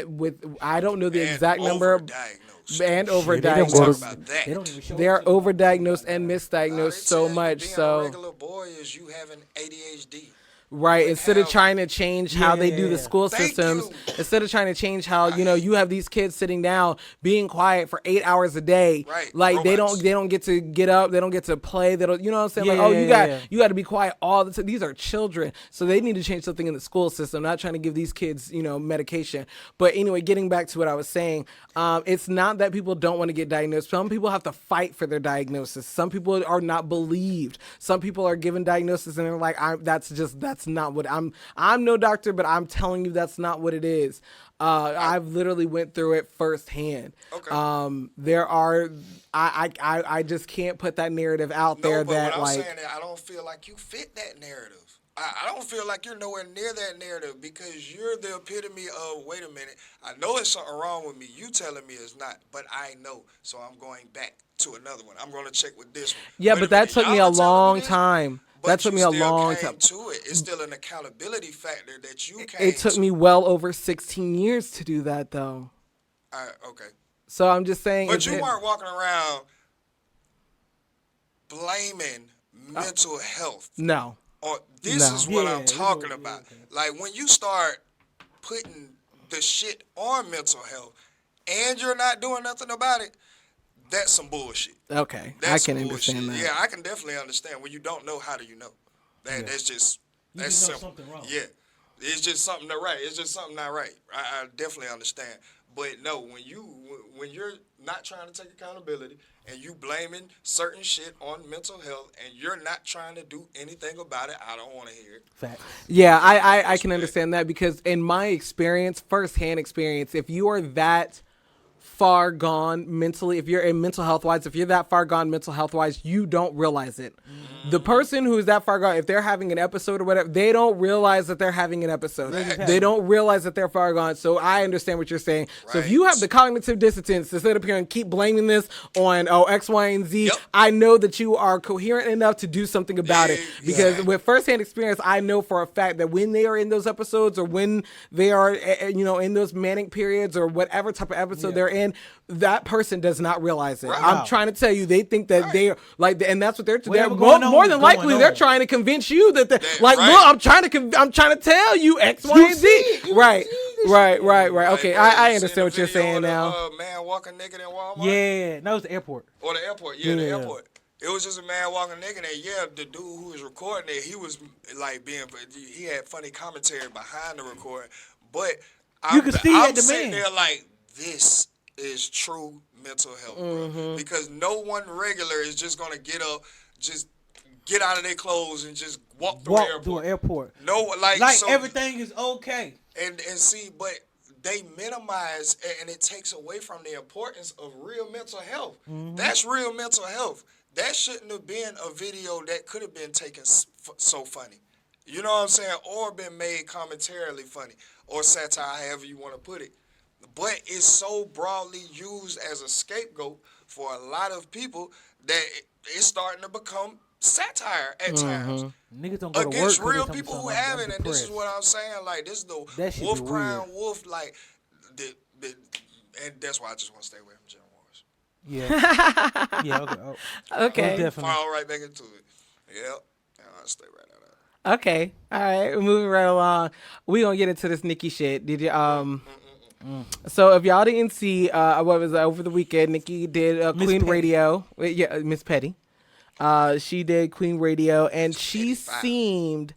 with I don't know the and exact number overdiagnosed. and They don't overdiagnosed. go Talk to- about that. They don't even show They're up to you. overdiagnosed and They misdiagnosed so tell you much. being a So regular boy is you having ADHD. right, instead of have- trying to change how they do the Yeah. school Thank systems, you. instead of trying to change how you have these kids sitting down being quiet for 8 hours a day, Right, like robots. they don't get to get up, they don't get to play, they don't, you know what I'm saying? Yeah, Like, oh, yeah. you got to be quiet all the time. These are children, so they need to change something in the school system. Not trying to give these kids medication, but anyway, getting back to what I was saying, it's not that people don't want to get diagnosed. Some people have to fight for their diagnosis. Some people are not believed. Some people are given diagnosis and they're like, that's not what I'm no doctor, but I'm telling you that's not what it is. I've literally went through it firsthand. Okay. There are, I just can't put that narrative out No, there but that what I'm like, saying is I don't feel like you fit that narrative. I don't feel like you're nowhere near that narrative because you're the epitome of, wait a minute, I know it's something wrong with me. You telling me it's not, but I know. So I'm going back to another one. I'm going to check with this one. yeah, Wait but a that minute, took me y'all a are telling me long this, time. but That took you me a still long came time. to it. It's still an accountability factor that you came It took to. me well over 16 years to do that though. Okay. So I'm just saying. But you weren't walking around blaming mental health. No. Or this No. is what Yeah, I'm talking about. Like when you start putting the shit on mental health and you're not doing nothing about it, that's some bullshit. Okay, That's I can some understand bullshit. that. Yeah, I can definitely understand. When you don't know, how do you know? That's just You that's just know simple. something wrong. Yeah, it's just something not right. It's just something not right. I definitely understand. But no, when you're not trying to take accountability and you blaming certain shit on mental health and you're not trying to do anything about it, I don't want to hear it. Fact. Yeah, I can Respect. understand that because in my experience, firsthand experience, if you are that far gone mentally, if you're in mental health wise, if you're that far gone mental health wise, you don't realize it. The person who's that far gone, if they're having an episode or whatever, they don't realize that they're having an episode. They don't realize that they're far gone. So I understand what you're saying. So if you have the cognitive dissonance to sit up here and keep blaming this on X, Y, and Z, Yep. I know that you are coherent enough to do something about it. Because with firsthand experience, I know for a fact that when they are in those episodes or when they are, in those manic periods or whatever type of episode they're in, that person does not realize it. I'm trying to tell you, they think that they are like, and that's what they're Whatever going on more is than going likely they're on. trying to convince you that like, right. look, I'm trying to tell you X, Y, and Z. Right. Okay, I understand what you're saying now. Man walking naked in Walmart. Yeah, that was the airport. Or the airport. Yeah, the Yeah. airport. It was just a man walking naked, and the dude who was recording it, he was like he had funny commentary behind the recording, but You could see I'm that the sitting man. there like, this is true mental health, bro. Because no one regular is just gonna get up, just get out of their clothes and just walk through the Walk airport. to an airport. No, like so, everything is okay. and see, but they minimize and it takes away from the importance of real mental health. That's real mental health. That shouldn't have been a video that could have been taken so funny. You know what I'm saying? Or been made commentarily funny or satire, however you want to put it. But it's so broadly used as a scapegoat for a lot of people that it's starting to become satire at times. Niggas don't go to work Against 'cause they real tell me people who something, I'm have it, and this is depressed. what I'm saying. Like, this is That shit the wolf be crying weird. wolf. Like, and that's why I just want to stay away from Jim Wars. Yeah. Yeah. Okay. Oh, Okay. definitely. Fall right back into it. Yep. I'll stay right out of it. Okay. All right. We're moving right along. We gonna get into this Nicki shit. Did you So if y'all didn't see what was over the weekend, Nicki did Miss Queen Petty. Radio. Yeah, Miss Petty. She did Queen Radio, and she Petty, seemed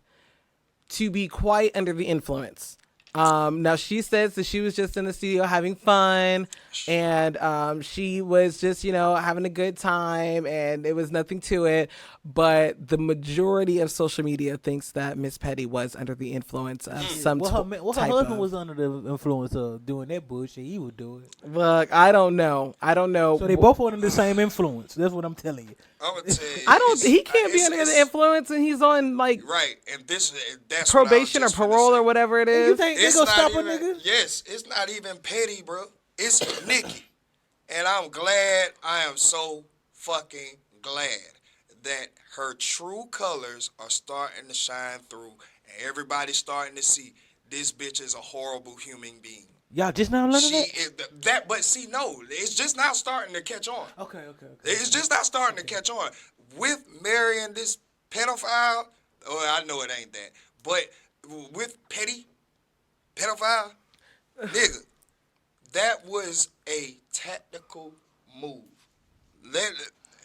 to be quite under the influence. Now she says that she was just in the studio having fun, and she was just having a good time, and it was nothing to it. But the majority of social media thinks that Miss Petty was under the influence of some Well, her type husband of. was under the influence of doing that bullshit. He would do it. Look, I don't know. So they both under the same influence. That's what I'm telling you. I'm gonna tell you. I don't. it's- He can't be it's- under the it's- influence, and he's on like Right, and that's probation or what I was just finna parole say. or whatever it You is. think they It's gonna not stop a even, nigga? Yes, it's not even petty, bro. It's Nicki. And I'm glad, I am so fucking glad that her true colors are starting to shine through and everybody's starting to see this bitch is a horrible human being. Y'all just now learning She that? is that, but see, no, it's just now starting to catch on. Okay. It's just not starting to catch on. With marrying this pedophile, I know it ain't that, but with petty pedophile, nigga, that was a tactical move.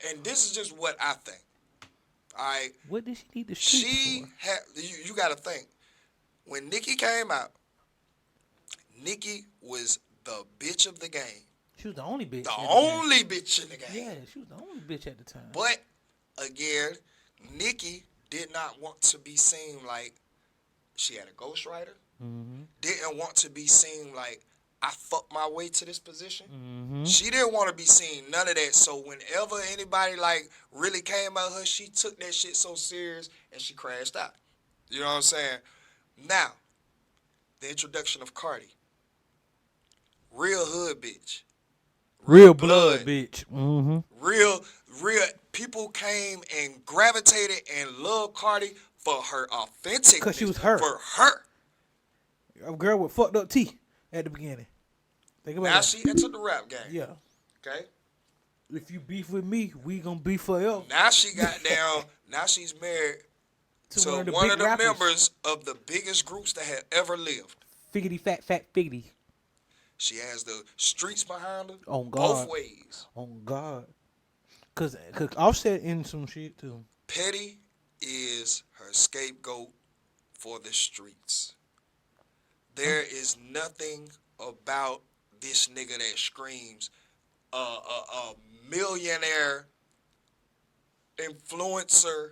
And this is just what I think. All right, What did she need the streets she for? had. You got to think. When Nicki came out, Nicki was the bitch of the game. She was the only bitch. The at only bitch in the game. Yeah, she was the only bitch at the time. But again, Nicki did not want to be seen like she had a ghostwriter. didn't want to be seen like I fucked my way to this position. She didn't want to be seen, none of that. So whenever anybody like really came at her, she took that shit so serious and she crashed out. You know what I'm saying? Now, the introduction of Cardi. Real hood bitch. Real blood, bitch. Real people came and gravitated and loved Cardi for her authentic. 'Cause she was her. For her. A girl with fucked up teeth at the beginning. Think about Now that. she entered the rap game. Yeah. Okay. If you beef with me, we gonna beef forever. Now she got down. Now she's married to one of the one big of the rappers. members of the biggest groups that had ever lived. Figgity fat figgity. She has the streets behind her. On God. Both ways. On God. Cause Offset in some shit too. Petty is her scapegoat for the streets. There is nothing about this nigga that screams a millionaire influencer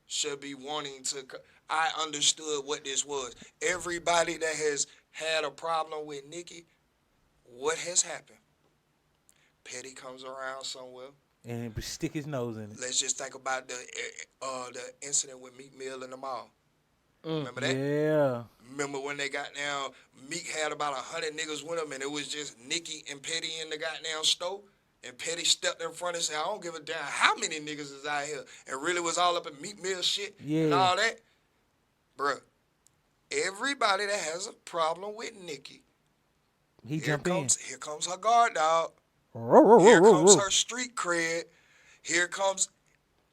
should be wanting to. I understood what this was. Everybody that has had a problem with Nicki, what has happened? Petty comes around somewhere. And stick his nose in it. Let's just think about the incident with Meek Mill in the mall. Remember that? Yeah. Remember when they got down, Meek had about 100 niggas with him, and it was just Nicki and Petty in the goddamn store. And Petty stepped in front and said, I don't give a damn how many niggas is out here. And really was all up in Meek Mill shit and Yeah. all that. Bruh, everybody that has a problem with Nicki, He here jumped in. comes her guard dog. Here comes her street cred. Here comes,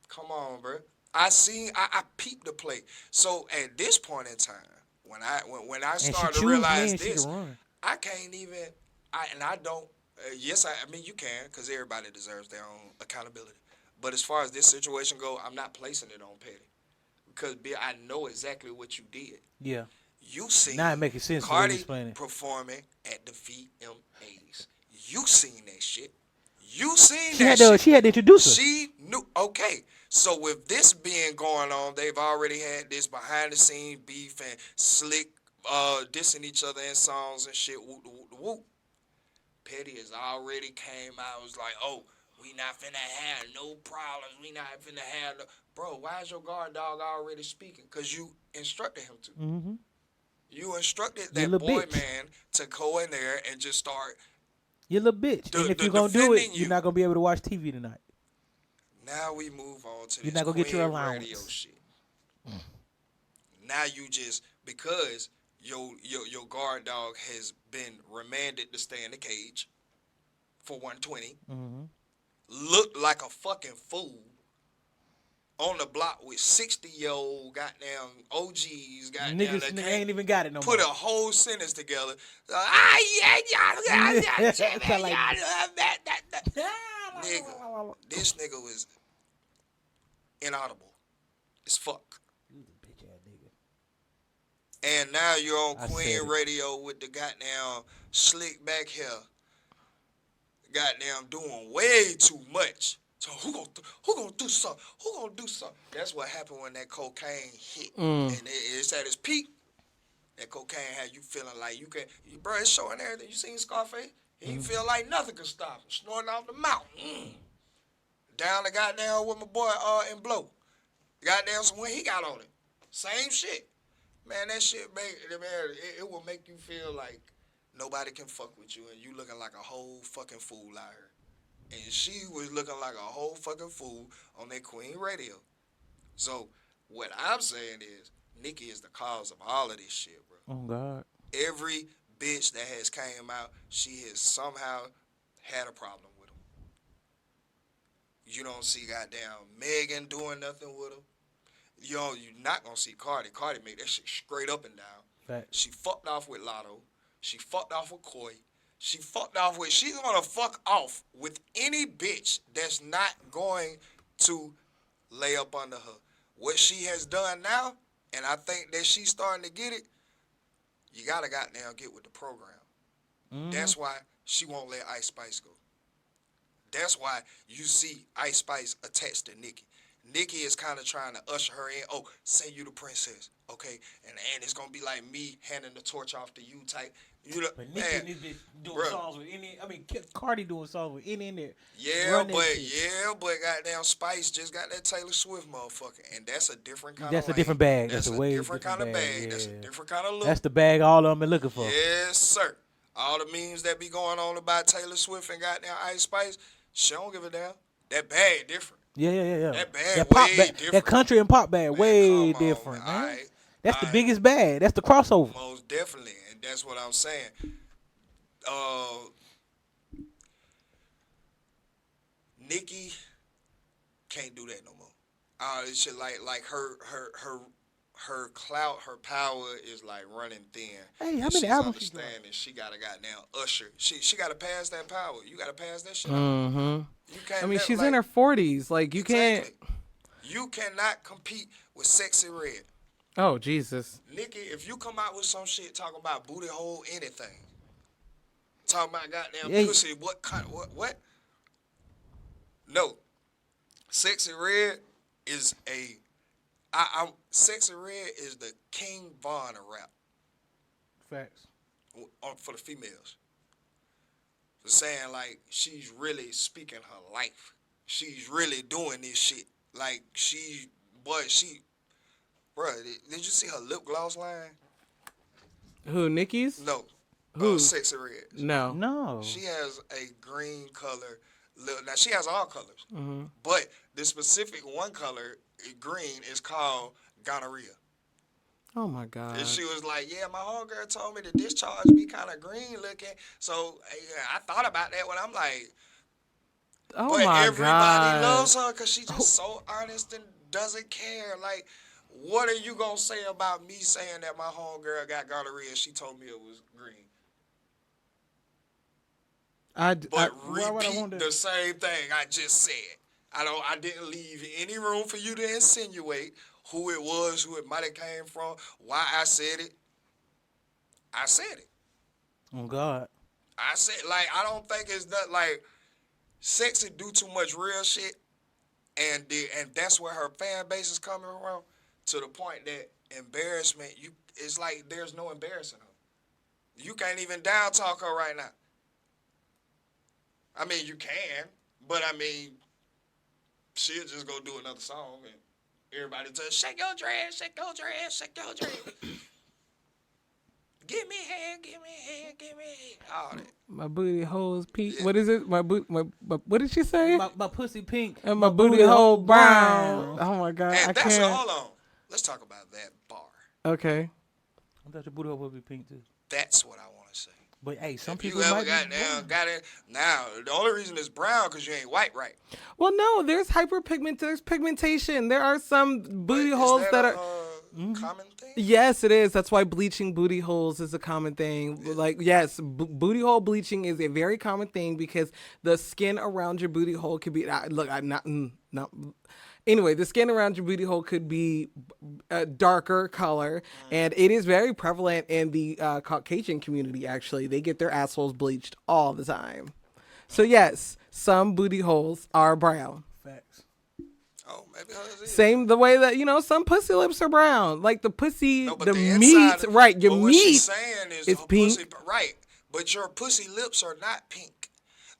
come on, bruh. I peeped the play. So at this point in time, when I started to realize this, I can't even, I don't, yes, I mean, you can, because everybody deserves their own accountability. But as far as this situation go, I'm not placing it on Petty. Because I know exactly what you did. Yeah. You seen Now it making sense the way you Cardi explain it. performing at the VMAs. You seen that shit. You seen She that had shit. to. She had to introduce her. She knew. Okay, so with this being going on, they've already had this behind the scene beef and Slick dissing each other in songs and shit. Whoop, whoop, whoop. Petty has already came out. Was like, oh, we not finna have no problems. We not finna have no. Bro, why is your guard dog already speaking? Cause you instructed him to. Mm-hmm. You instructed You that little boy bitch. man to go in there and just start. You little bitch. The- and if the you're gonna do defending it, you. you're not gonna be able to watch TV tonight. Now we move on to You're this not gonna get your Queen allowance. radio shit. Now you just because your guard dog has been remanded to stay in the cage for 120. Mm-hmm. Looked like a fucking fool on the block with 60-year-old goddamn OGs goddamn Niggas that can't ain't even got it no put a more. whole sentence together. Nigga, this nigga was inaudible as fuck. Bitch ass nigga. And now you're on I Queen said it. Radio with the goddamn slick back hair. Goddamn doing way too much. So who gonna do something? Who gonna do something? That's what happened when that cocaine hit. And it's at its peak. That cocaine had you feeling like you can, bro, it's showing everything. You seen Scarface? He feel like nothing could stop him. Snorting off the mountain. Down the goddamn with my boy in Blow. Goddamn when he got on it. Same shit. Man, that shit it will make you feel like nobody can fuck with you and you looking like a whole fucking fool out here. And she was looking like a whole fucking fool on that Queen Radio. So what I'm saying is Nicki is the cause of all of this shit, bro. Oh God. Every bitch that has came out, she has somehow had a problem with him. You don't see goddamn Megan doing nothing with him. You're not gonna see Cardi. Cardi made that shit straight up and down. Facts. She fucked off with Lotto. She fucked off with Koi. She's gonna fuck off with any bitch that's not going to lay up under her. What she has done now, and I think that she's starting to get it, you gotta goddamn get with the program. That's why she won't let Ice Spice go. That's why you see Ice Spice attached to Nicki. Nikki is kind of trying to usher her in. Oh, say you the princess, okay? And it's gonna be like me handing the torch off to you type. You know, But man, Nicki and this bitch doing bruh. songs with any. I mean, Cardi doing songs with any in there. Yeah, Run that but shit. goddamn Spice just got that Taylor Swift motherfucker, and that's a different kind That's of a different bag. That's That's a a way different kind of bag. That's a yeah. different kind of look. That's the bag all of them been looking for. Yes, sir. All the memes that be going on about Taylor Swift and goddamn Ice Spice, she don't give a damn. That bag different. Yeah. That bag That pop way bag, different. that country and pop bag, Man, way come on, different, man. Alright, That's the alright. biggest bag. That's the crossover. Most definitely, and that's what I'm saying. Nikki can't do that no more. It's shit like her clout, her power is like running thin. Hey, how And many she's albums she dropped? understanding she gotta goddamn usher. She gotta pass that power. You gotta pass that shit. Mm-hmm. You can't. I mean, let- she's like, in her 40s. Like, you exactly. can't. You cannot compete with Sexy Red. Oh, Jesus. Nikki, if you come out with some shit talking about booty hole anything, talking about goddamn Yeah. pussy, what? No. Sexy Red is Sexy Red is the King Von of rap Facts. for the females. Saying like she's really speaking her life. She's really doing this shit. Like bruh, did you see her lip gloss line? Who, Nikki's? No. Who? Sexy Red. No. No. She has a green color lip. Now she has all colors, Mm-hmm. but the specific one color, green, is called gonorrhea. Oh, my God. And she was like, "Yeah, my homegirl told me the discharge be kind of green looking." So I thought about that when I'm like, Oh, but my everybody God. loves her because she's just so honest and doesn't care. Like, what are you gonna say about me saying that my homegirl got gonorrhea? She told me it was green. But why would I repeat want that? the same thing I just said. I didn't leave any room for you to insinuate who it was, who it might have came from, why I said it. I said it. Oh God. I said, like, I don't think it's not like Sexy do too much real shit, and that's where her fan base is coming from, to the point that embarrassment, it's like there's no embarrassing her. You can't even down talk her right now. I mean, you can, but I mean, she'll just go do another song and everybody tell shake your dress, shake your dress, shake your dress. Give me hand, give me hand, give me hand. All that. My booty hole's pink. Yeah. What is it? My what did she say? My pussy pink. And my booty hole brown. Oh, my God. And I that's can't. hold on. Let's talk about that bar. Okay. I thought your booty hole would be pink too. That's what I want to say. But hey, some If people you ever might got be down, blind. got it. Now, the only reason it's brown because you ain't white, right? Well, no, there's there's pigmentation. There are some booty But is holes that are. common thing. Yes, it is. That's why bleaching booty holes is a common thing. Like, yes, booty hole bleaching is a very common thing because the skin around your booty hole could be. Anyway, the skin around your booty hole could be a darker color, and it is very prevalent in the Caucasian community. Actually, they get their assholes bleached all the time. So yes, some booty holes are brown. Facts. Oh, maybe hers is. Same the way that, some pussy lips are brown. Like the pussy, No, but the inside meat, of- right? Your but what meat she's saying is is her pink. Pussy, right, but your pussy lips are not pink.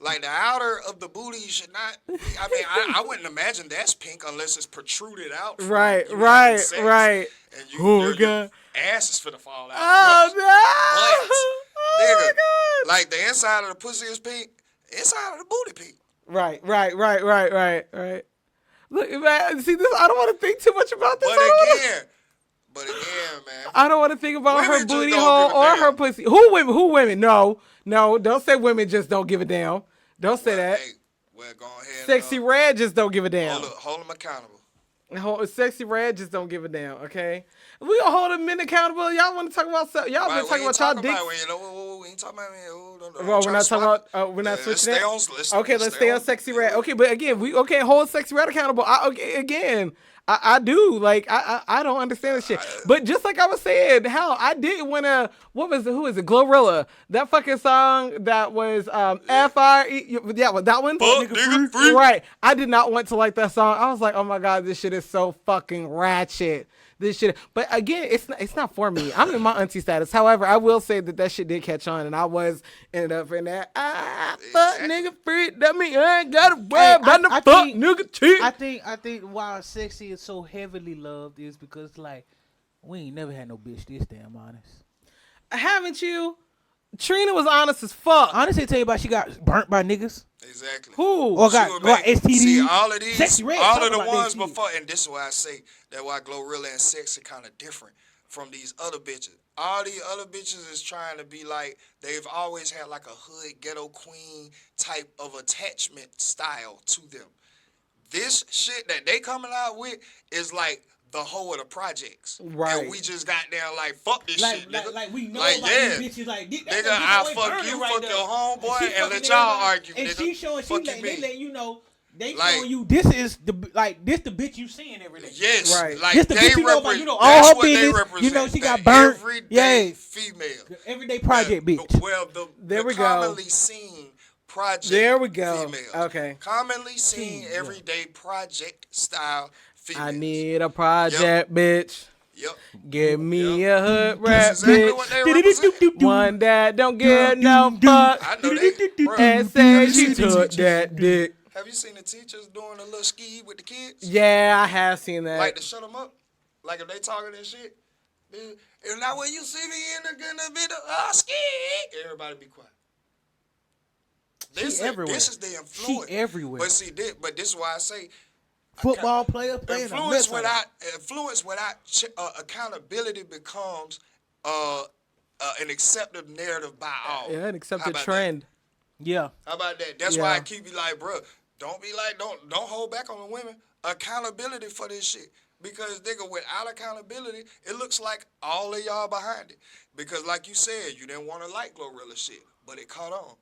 Like the outer of the booty should not. I mean, I wouldn't imagine that's pink unless it's protruded out. From Right, you right, having sex, right. And Oh, your God. ass is finna fall out. Oh But- no! Nigga, Oh my God! like the inside of the pussy is pink, inside of the booty pink. Right. Look, man, see this. I don't want to think too much about this. But again, man. I don't want to think about Women her just booty don't hole give a or damn. her pussy. Who women? No, don't say women just don't give a damn. Don't say that. Hey, well, go ahead. Sexy Red just don't give a damn. Hold them accountable. Sexy Red just don't give a damn. Okay, we gonna hold them men accountable. Y'all want to talk about y'all been talking about y'all dicks. We ain't talking about Well, we're not talking about. We're not switching that. Okay, let's stay on Sexy Red. Okay, but again, hold Sexy Red accountable. Again, I do. Like, I don't understand this shit. But just like I was saying, hell, I didn't want to, who is it? Glorilla. That fucking song that was F-R-E, yeah, well, that one? Fuck, nigga, free. Right. I did not want to like that song. I was like, oh my God, this shit is so fucking ratchet. This shit. But again, it's not for me. I'm in my auntie status. However, I will say that shit did catch on, and I was ended up in that. Fuck nigga free. That mean I ain't got to worry about the fuck nigga cheat. I think why Sexy is so heavily loved is because like we ain't never had no bitch this damn honest. Haven't you? Trina was honest as fuck. Honestly, tell you about she got burnt by niggas. Exactly. Who? Or got STD. See, all of these, Sexy Red, all of talk the about ones STD. before, and this is why I say that why Glorilla and Sexy kind of different from these other bitches. All these other bitches is trying to be like, they've always had like a hood ghetto queen type of attachment style to them. This shit that they coming out with is like the whole of the projects. Right. And we just got down like, fuck this shit, nigga. Like we know Like, about yeah. these bitches. Like, Nigga, I'll fuck you, fuck your homeboy, and let y'all argue, and nigga. she showing, Fuck you, they me. letting you know, they Like- showing you this is the bitch you seeing every day. Yes, Right. like This the they bitch you know about, represent. you know, That's all her what they business. represent. You know, she got the burnt. Everyday Yeah. female. Everyday project The- bitch. Well, There the we go. commonly seen project. There we go. Females. Okay. Commonly seen everyday project style females. I need a project, bitch. Yep. Give me a hood rap, That's exactly what bitch. they represent. One that don't give no fuck. I know they. Bro, And say have she you seen the took teachers- that dick. Have you seen the teachers doing a little ski with the kids? Yeah, I have seen that. Like to shut them up. Like if they talking that shit. And now when you see me in the video, ski. Everybody be quiet. This everywhere. is the influence. She everywhere. But see, this is why I say Football player playing a influence mess. without accountability becomes an accepted narrative by all. Yeah, an How accepted about trend. Yeah. How about that? That's why I Yeah. keep you like, bro, don't be like, don't hold back on the women. Accountability for this shit. Because, nigga, without accountability, it looks like all of y'all behind it. Because, like you said, you didn't want to like Glorilla shit, but it caught on.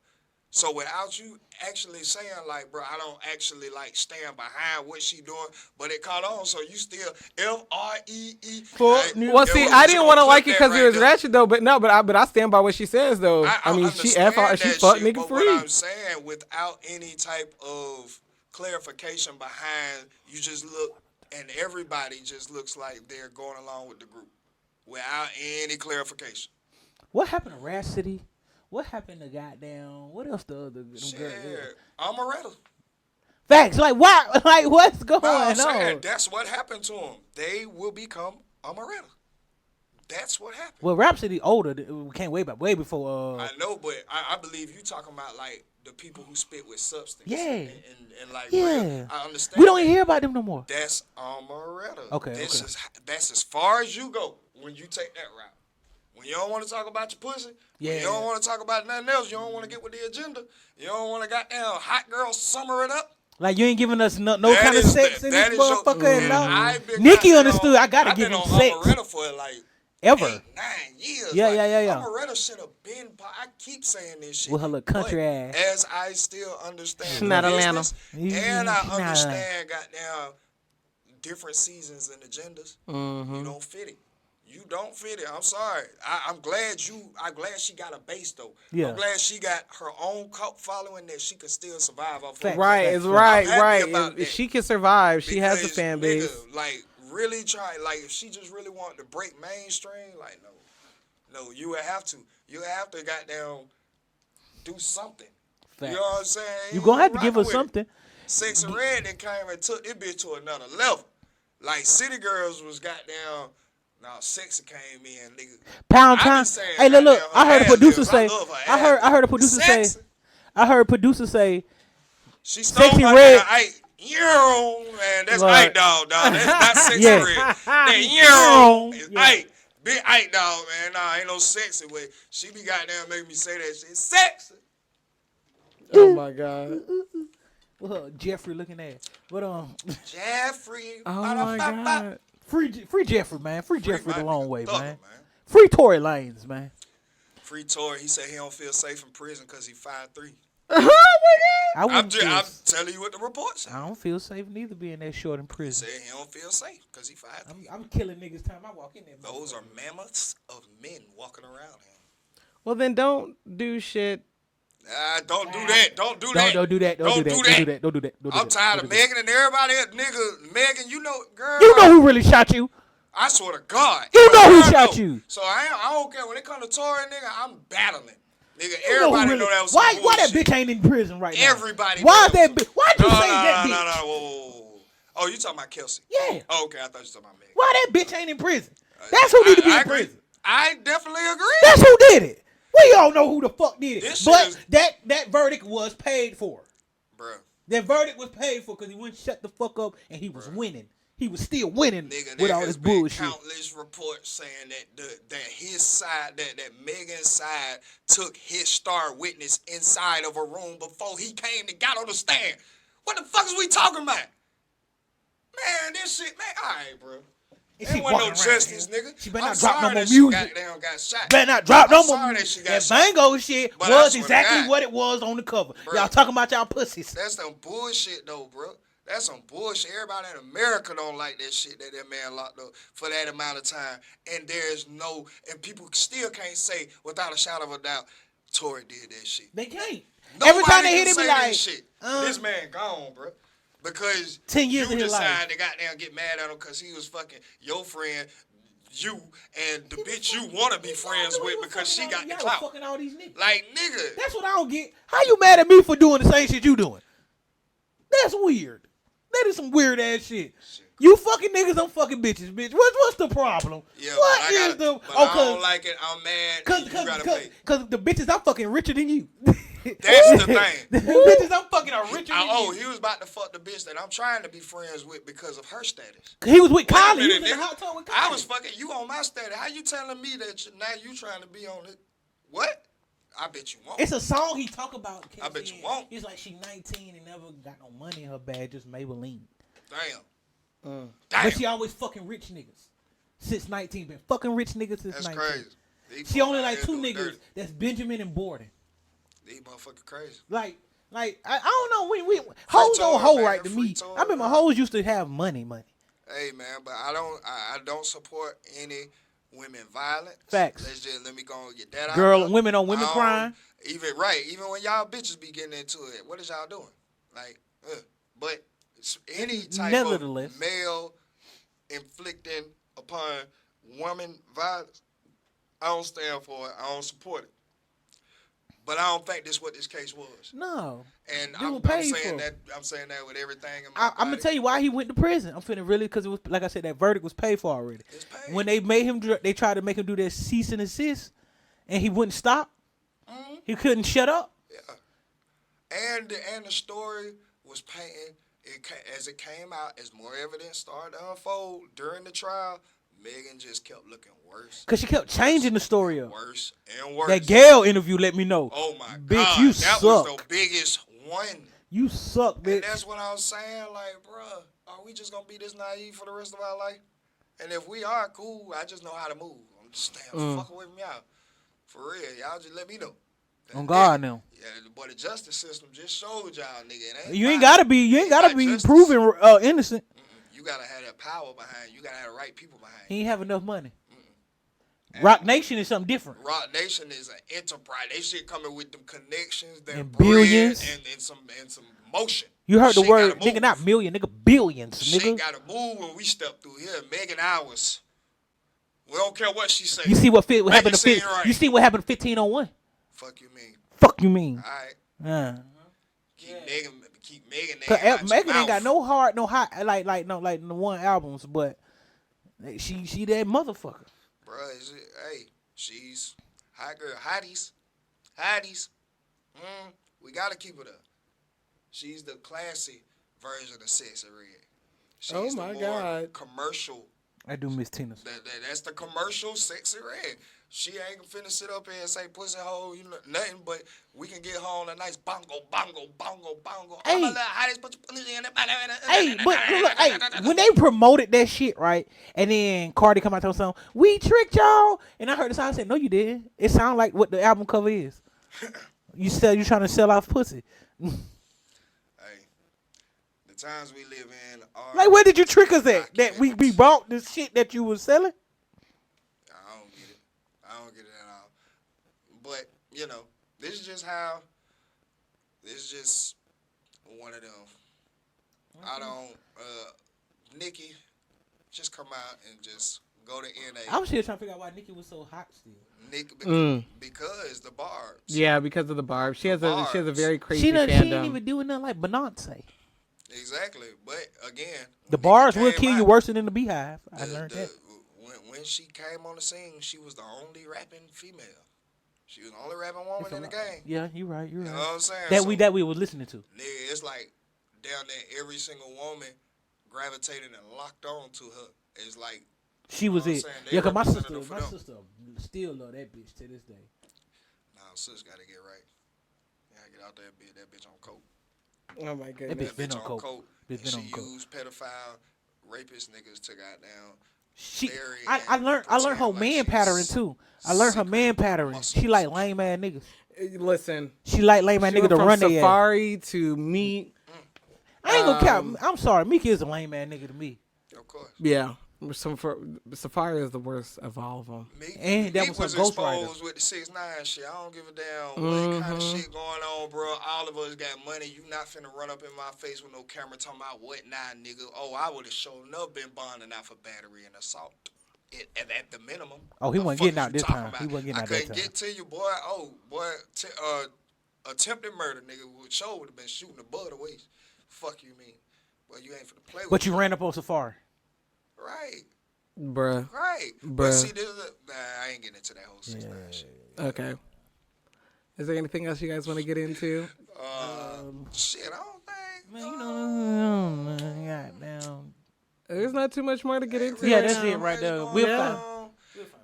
So without you actually saying, like, bro, I don't actually, like, stand behind what she doing, but it caught on, so you still F-R-E-E. Well, see, I didn't want to like it because it was ratchet though. But no, but I stand by what she says though. I mean, she understand fuck that nigga shit, free. But what I'm saying, without any type of clarification behind, you just look, and everybody just looks like they're going along with the group without any clarification. What happened to Rhapsody? What happened to goddamn? What else the other Shit, girl? Amaretta. Facts. Like why? Like what's going No, I'm on? saying that's what happened to them. They will become Amaretta. That's what happened. Well, Rhapsody older. Came way before. I know, but I believe you talking about like the people who spit with substance. Yeah. And like, Yeah. real. I understand. We don't that. even hear about them no more. That's Amaretta. Okay, That's as far as you go when you take that route. When you don't want to talk about your pussy, when you don't want to talk about nothing else, you don't want to get with the agenda, you don't want to goddamn hot girl summer it up. Like you ain't giving us no That kind of is sex the- in that this is your- motherfucker. and I've been Nikki goddamn understood. I gotta I've give been him on sex Amaretta for like ever. 8-9 years. Yeah, like, yeah. Amaretta should have been. I keep saying this shit With her little country but ass. As I still understand Not the Atlanta. business, and I Not understand goddamn different seasons and agendas. Mm-hmm. You don't fit it. You don't fit it. I'm sorry. I'm glad she got a base though. Yeah. I'm glad she got her own cult following that she can still survive off. Fact. of. Right, Facts, it's facts. right, I'm happy right. about If that. she can survive, she has a Because, fan base. nigga, like really try, like if she just really wanted to break mainstream, like no, you would have to. You have to goddamn do something. Facts. You know what I'm saying? You gonna have to rocking give us with it. something. Sexy Red then came and took this bitch to another level. Like City Girls was goddamn. Now Sexy came in, nigga. Pound I be time. saying Hey, look. goddamn, I heard her a producer ass say. lips. I love her I heard. ass I heard a lips. producer say. Sexy. I heard a producer say. She stole Sexy my Red. nigga Ike. Man, that's Look. Ike dog. That's not Sexy Yeah. Red. That is Yeah. Ike. Big Ike dog, man. Nah, ain't no sexy way. She be goddamn making me say that shit. Sexy. Oh my god. Well, Jeffrey looking at. But Jeffrey. Oh my god. free Jeffrey, man. Free Jeffrey my the long nigga way, Thugger, man. Free Tory Lanez, man. Free Tory. He said he don't feel safe in prison because he 5'3". I wouldn't feel. I'm telling you what the report said. I don't feel safe neither being that short in He prison. said he don't feel safe because he 5'3". I'm killing niggas time I walk in there. Those are mammoths of men walking around him. Well, then don't do shit. Don't do that. Don't do that. Don't do that. Don't do that. Don't do that. Don't do that. I'm tired of Megan and everybody else. Nigga, Megan, you know, girl. You know who really shot you? I swear to God. You know who Girl, shot no. you. So I don't care. When it comes to Tory, nigga, I'm battling. Nigga, You know who everybody really- know that was why some that bullshit. bitch ain't in prison right now? Everybody Why knows. that bitch? Why'd you say that bitch? No. Whoa. Oh, you talking about Kelsey? Yeah. Oh, okay, I thought you were talking about Megan. Why that bitch ain't in prison? That's who need to be I in agree. prison. I definitely agree. That's who did it. We all know who the fuck did it. This But shit is- that verdict was paid for. Bruh. That verdict was paid for because he wouldn't shut the fuck up and he was winning. He was still winning Nigga, with there all has this been bullshit. countless reports saying that his side, that Megan's side took his star witness inside of a room before he came and got on the stand. What the fuck is we talking about? Man, this shit, man, all right, bro. And she Ain't want no walking around justice, here. nigga. She better I'm not drop no sorry more that she music. goddamn got shot. Better not drop no I'm more sorry music. that she got That shot. Bango shit But I was swear to exactly God. what it was on the cover. Bruh. Y'all talking about y'all pussies. That's some bullshit, though, bro. That's some bullshit. Everybody in America don't like that shit that man locked up for that amount of time. And and people still can't say without a shadow of a doubt, Tory did that shit. They can't. Nobody Every time they can hit it, say be that like, shit. This man gone, bro. Because 10 years you of his life. decided to goddamn get mad at him because he was fucking your friend, you, and the bitch you want to be friends with because she got the y'all clout. fucking all these niggas. Like, nigga. That's what I don't get. How you mad at me for doing the same shit you doing? That's weird. That is some weird ass shit. You fucking niggas, I'm fucking bitches, bitch. What's the problem? Yeah, What but I is gotta, the? but I don't like it. I'm mad. Cause, You cause, gotta cause, pay. cause the bitches I'm fucking richer than you. That's the thing. The bitches I'm fucking are richer than you. He was about to fuck the bitch that I'm trying to be friends with because of her status. He was with Wait a Kylie. He minute, was in the nigga. hot tub with Kylie. I was fucking you on my status. How you telling me that now you trying to be on it? What? I bet you won't. It's a song he talk about. I bet you won't. He's like, she 19 and never got no money in her bag, just Maybelline. Damn. But she always fucking rich niggas. Since 19, been fucking rich niggas since That's 19. crazy. These She folks only out like here two doing niggas. dirty. That's Benjamin and Borden. These motherfuckers crazy. Like I don't know. We hoes don't Tory, hoe man. right to Free me. Tory, I remember man. hoes used to have money. Hey man, but I don't support any women violence. Facts. Let me go and get that out. Girl, there. women on women I don't- crime. Even when y'all bitches be getting into it, what is y'all doing? Like, but it's any type Nevertheless. of male inflicting upon woman violence, I don't stand for it. I don't support it. But I don't think this is what this case was. No. And They were I'm paid saying for. I'm saying that with everything in my I'm gonna body. tell you why he went to prison. I'm finna really because it was like I said that verdict was paid for already. It's paid. When they made him, they tried to make him do that cease and desist, and he wouldn't stop. Mm-hmm. He couldn't shut up. Yeah. And the story was painting as it came out, as more evidence started to unfold during the trial. Megan just kept looking worse, Cause she kept changing the story up. worse and worse. That Gail interview let me know. Oh my bitch, God, you that suck. was the biggest one. You suck, bitch. And that's what I was saying. Like, bruh, are we just gonna be this naive for the rest of our life? And if we are, cool. I just know how to move. I'm just staying fuck away from y'all. For real, y'all just let me know. On God now. Yeah, but the justice system just showed y'all, nigga. It ain't You ain't fine. gotta be. You ain't gotta not be justice. proven innocent. You gotta have that power behind you. You gotta have the right people behind you. He ain't have enough money. Rock Nation is something different. Rock Nation is an enterprise. They shit coming with them connections, that And bread, billions. and some motion. You heard the Shit word, gotta move. nigga, not million, nigga, billions, Shit nigga. gotta move when we step through here. Megan Hours. We don't care what she say. You see what Make happened it to seem right. You see what happened to 1501? Fuck you mean. Fuck you mean? All right. Uh. Keep Megan Cause name out your Megan ain't got mouth. no hard, no hot, like the one albums, but she that motherfucker. Bruh, hey, she's hot girl. Hotties. We gotta keep it up. She's the classy version of Sexy Red. She's Oh the my more God. commercial. I do miss Tina. That's the commercial Sexy Red. She ain't finna sit up here and say pussy hole, you know, nothing, but we can get her on a nice bongo. Hey. I'm a little hottest, put your pussy in it. Hey, but look, hey, when they promoted that shit, right, and then Cardi come out and tell some, we tricked y'all, and I heard the song, I said, no, you didn't. It sounded like what the album cover is. You trying to sell off pussy. Hey, the times we live in are. Like, where did you trick us at? That we documented. bought this shit that you was selling? I don't get it. I don't get it at all. But you know, this is just how. This is just one of them. I don't. Nikki, just come out and just go to NA. I'm still trying to figure out why Nikki was so hot still. Nick, because the barbs. Yeah, because of the barb. She has a very crazy She fandom. ain't even doing nothing like Beyonce. Exactly, but again, The when bars Nikki will came kill you out, worse than the Beehive. I learned that. When she came on the scene, she was the only rapping female. She was the only rapping woman in the game. Yeah, you're right. You're You know right. what I'm saying? That we was listening to. Nigga, it's like down there, every single woman gravitated and locked on to her. It's like She was know what it. I'm saying? They Yeah, cause my represented sister, her for them. still love that bitch to this day. nah, sis gotta get right. You gotta get out there, that bitch on coke. Oh my That goodness. bitch been on coke. Bitch And been she on coke. used pedophile, rapist niggas to goddamn. She, Larry I and learned her pretend like man she's pattern too. I learned her secret man pattern. muscles. She like lame ass niggas. Listen, She like lame ass she niggas went to from run their ass. Safari to Meat. I ain't gonna count. I'm sorry, Meek is a lame ass nigga to me. Of course. Yeah, Safari is the worst of all of them. Meek, And that Meek was her ghostwriter. exposed with the 6ix9ine shit. I don't give a damn what kind of Mm-hmm. shit going on, bro. All of us got money. You not finna run up in my face with no camera talking about what now, nigga. Oh, I would have shown up been bonding out for battery and assault. At the minimum. Oh, he The wasn't fuck getting is out you this talking time. about? He wasn't getting I out that couldn't time. get to you, boy. Oh, boy. Attempted murder, nigga. Would show would have been shooting the butt away. Fuck you mean? Well, you ain't finna play with But you me. ran up on Safari. Right. Bruh. Right. Bruh. But see, I ain't getting into that whole 6ix9ine shit. Okay. Is there anything else you guys want to get into? Shit, I don't think. Man, you know, goddamn. There's not too much more to get into. Yeah, right that's now. it right there. Going We'll Yeah. find.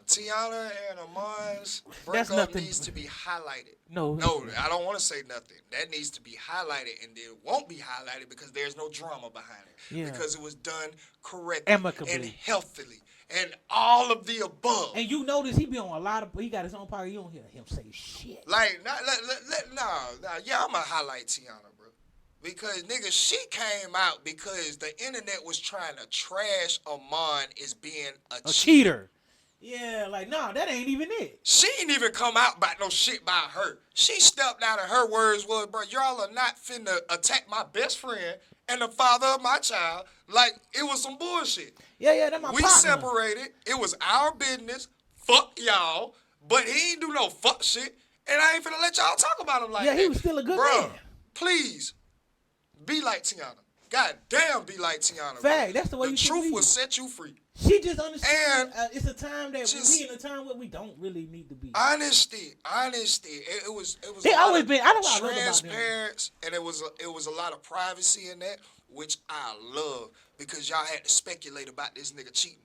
Tiana and Amon's That's breakup nothing. needs to be highlighted. No. No, I don't want to say nothing. That needs to be highlighted, and it won't be highlighted because there's no drama behind it. Yeah. Because it was done correctly Amicably. and healthily, and all of the above. And you notice he be on a lot of. He got his own podcast. You don't hear him say shit. Like, yeah, I'm gonna highlight Tiana, bro. Because nigga, she came out because the internet was trying to trash Amon as being A cheater. Yeah, like nah, that ain't even it. She ain't even come out about no shit by her. She stepped out and her words was, bro, y'all are not finna attack my best friend and the father of my child. Like, it was some bullshit. Yeah, that my We partner. separated. It was our business. Fuck y'all. But he ain't do no fuck shit. And I ain't finna let y'all talk about him like Yeah, that. he was still a good Bruh, man. please, be like Tiana. God damn, be like Tiana. Fact, bro. that's the way you should truth be. will set you free. She just understands. And It's a time that just- we in a time where we don't really need to be. Honesty. It was. They a lot always of been- I know what I love about them. transparency, and it was a lot of privacy in that, which I love because y'all had to speculate about this nigga cheating.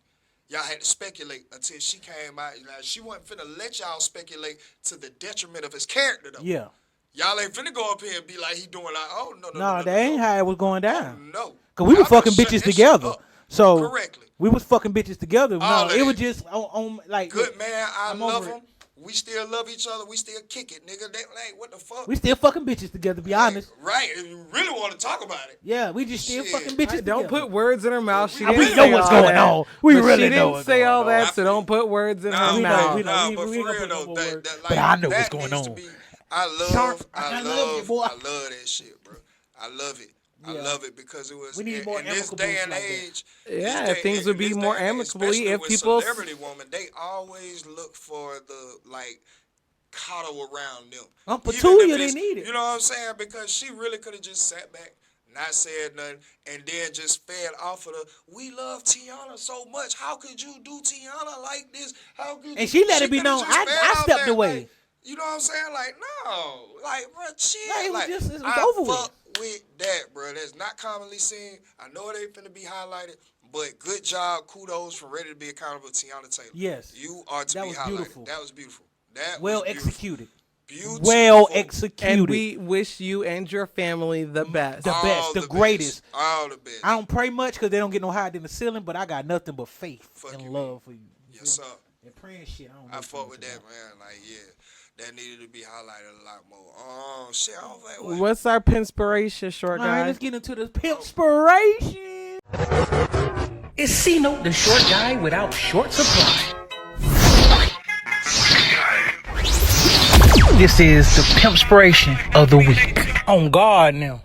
Y'all had to speculate until she came out. You know, she wasn't finna let y'all speculate to the detriment of his character, though. Yeah. Y'all ain't finna go up here and be like he doing like, oh no. No, that ain't how it was going down. No. Cause we were Y'all better fucking shut bitches that shit together. up. So Correctly. we was fucking bitches together. All No, of it was that. just on like Good man, I I'm love over it. him. We still love each other. We still kick it, nigga. They, like, what the fuck? We still fucking bitches together. To be honest. Right. If you really want to talk about it. Yeah, we just still Shit. fucking bitches together. Don't put words in her mouth. She We didn't know say what's all going that. on. We But really she know didn't what's say going all on. that, so don't put words in Nah, her we know, mouth. we know. Nah, we but ain't for gonna real put no though, more that, words. that, But I know that what's going needs to on. be- I Sharp, I love love you, boy. I love that shit, bro. I love it. I Yeah. love it because it was We need in, more in this amicable day and like that. age. Yeah, this day- things would in be this more day and age, amicably especially if with people- celebrity woman, they always look for the like coddle around them. Even Petunia, if they it's- need it. You know what I'm saying? Because she really could have just sat back, not said nothing, and then just fed off of the. We love Tiana so much. How could you do Tiana like this? How could? And she let it be coulda known, just I fed off stepped that, away. like, you know what I'm saying? Like, no. Like, bro, chill. No, it was like, just- it was I over with. fuck with that, bro. That's not commonly seen. I know it ain't finna be highlighted, but good job. Kudos for Ready to Be Accountable, Tiana Taylor. Yes. You are to That be was highlighted. beautiful. That was beautiful. That Well was beautiful. executed. Beautiful. Well And executed. we wish you and your family the best. The best, the greatest. All the best. I don't pray much because they don't get no higher than the ceiling, but I got nothing but faith Fuck and you, love for you. Yes, sir. And praying shit. I don't know I too fuck much with that, about. man. Like, yeah. that needed to be highlighted a lot more. Shit, I don't think. What's our pinspiration, short All right, guy? let's get into this pimpspiration. It's C-Note, the short guy without short supply. This is the pimpspiration of the week. On guard now.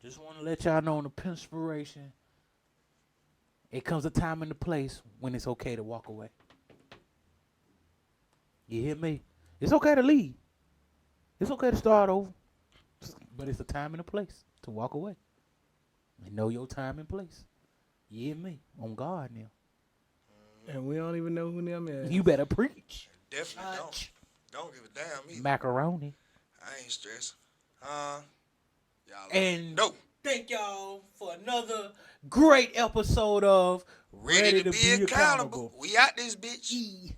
Just want to let y'all know on the pimpspiration, it comes a time and a place when it's okay to walk away. You hear me? It's okay to leave. It's okay to start over. But it's a time and a place to walk away. And know your time and place. You hear me? On guard now. And we don't even know who them is. You better preach. Definitely don't. Don't give a damn either. Macaroni. I ain't stressing. Y'all And no. thank y'all for another great episode of Ready to be accountable. We out this bitch. E.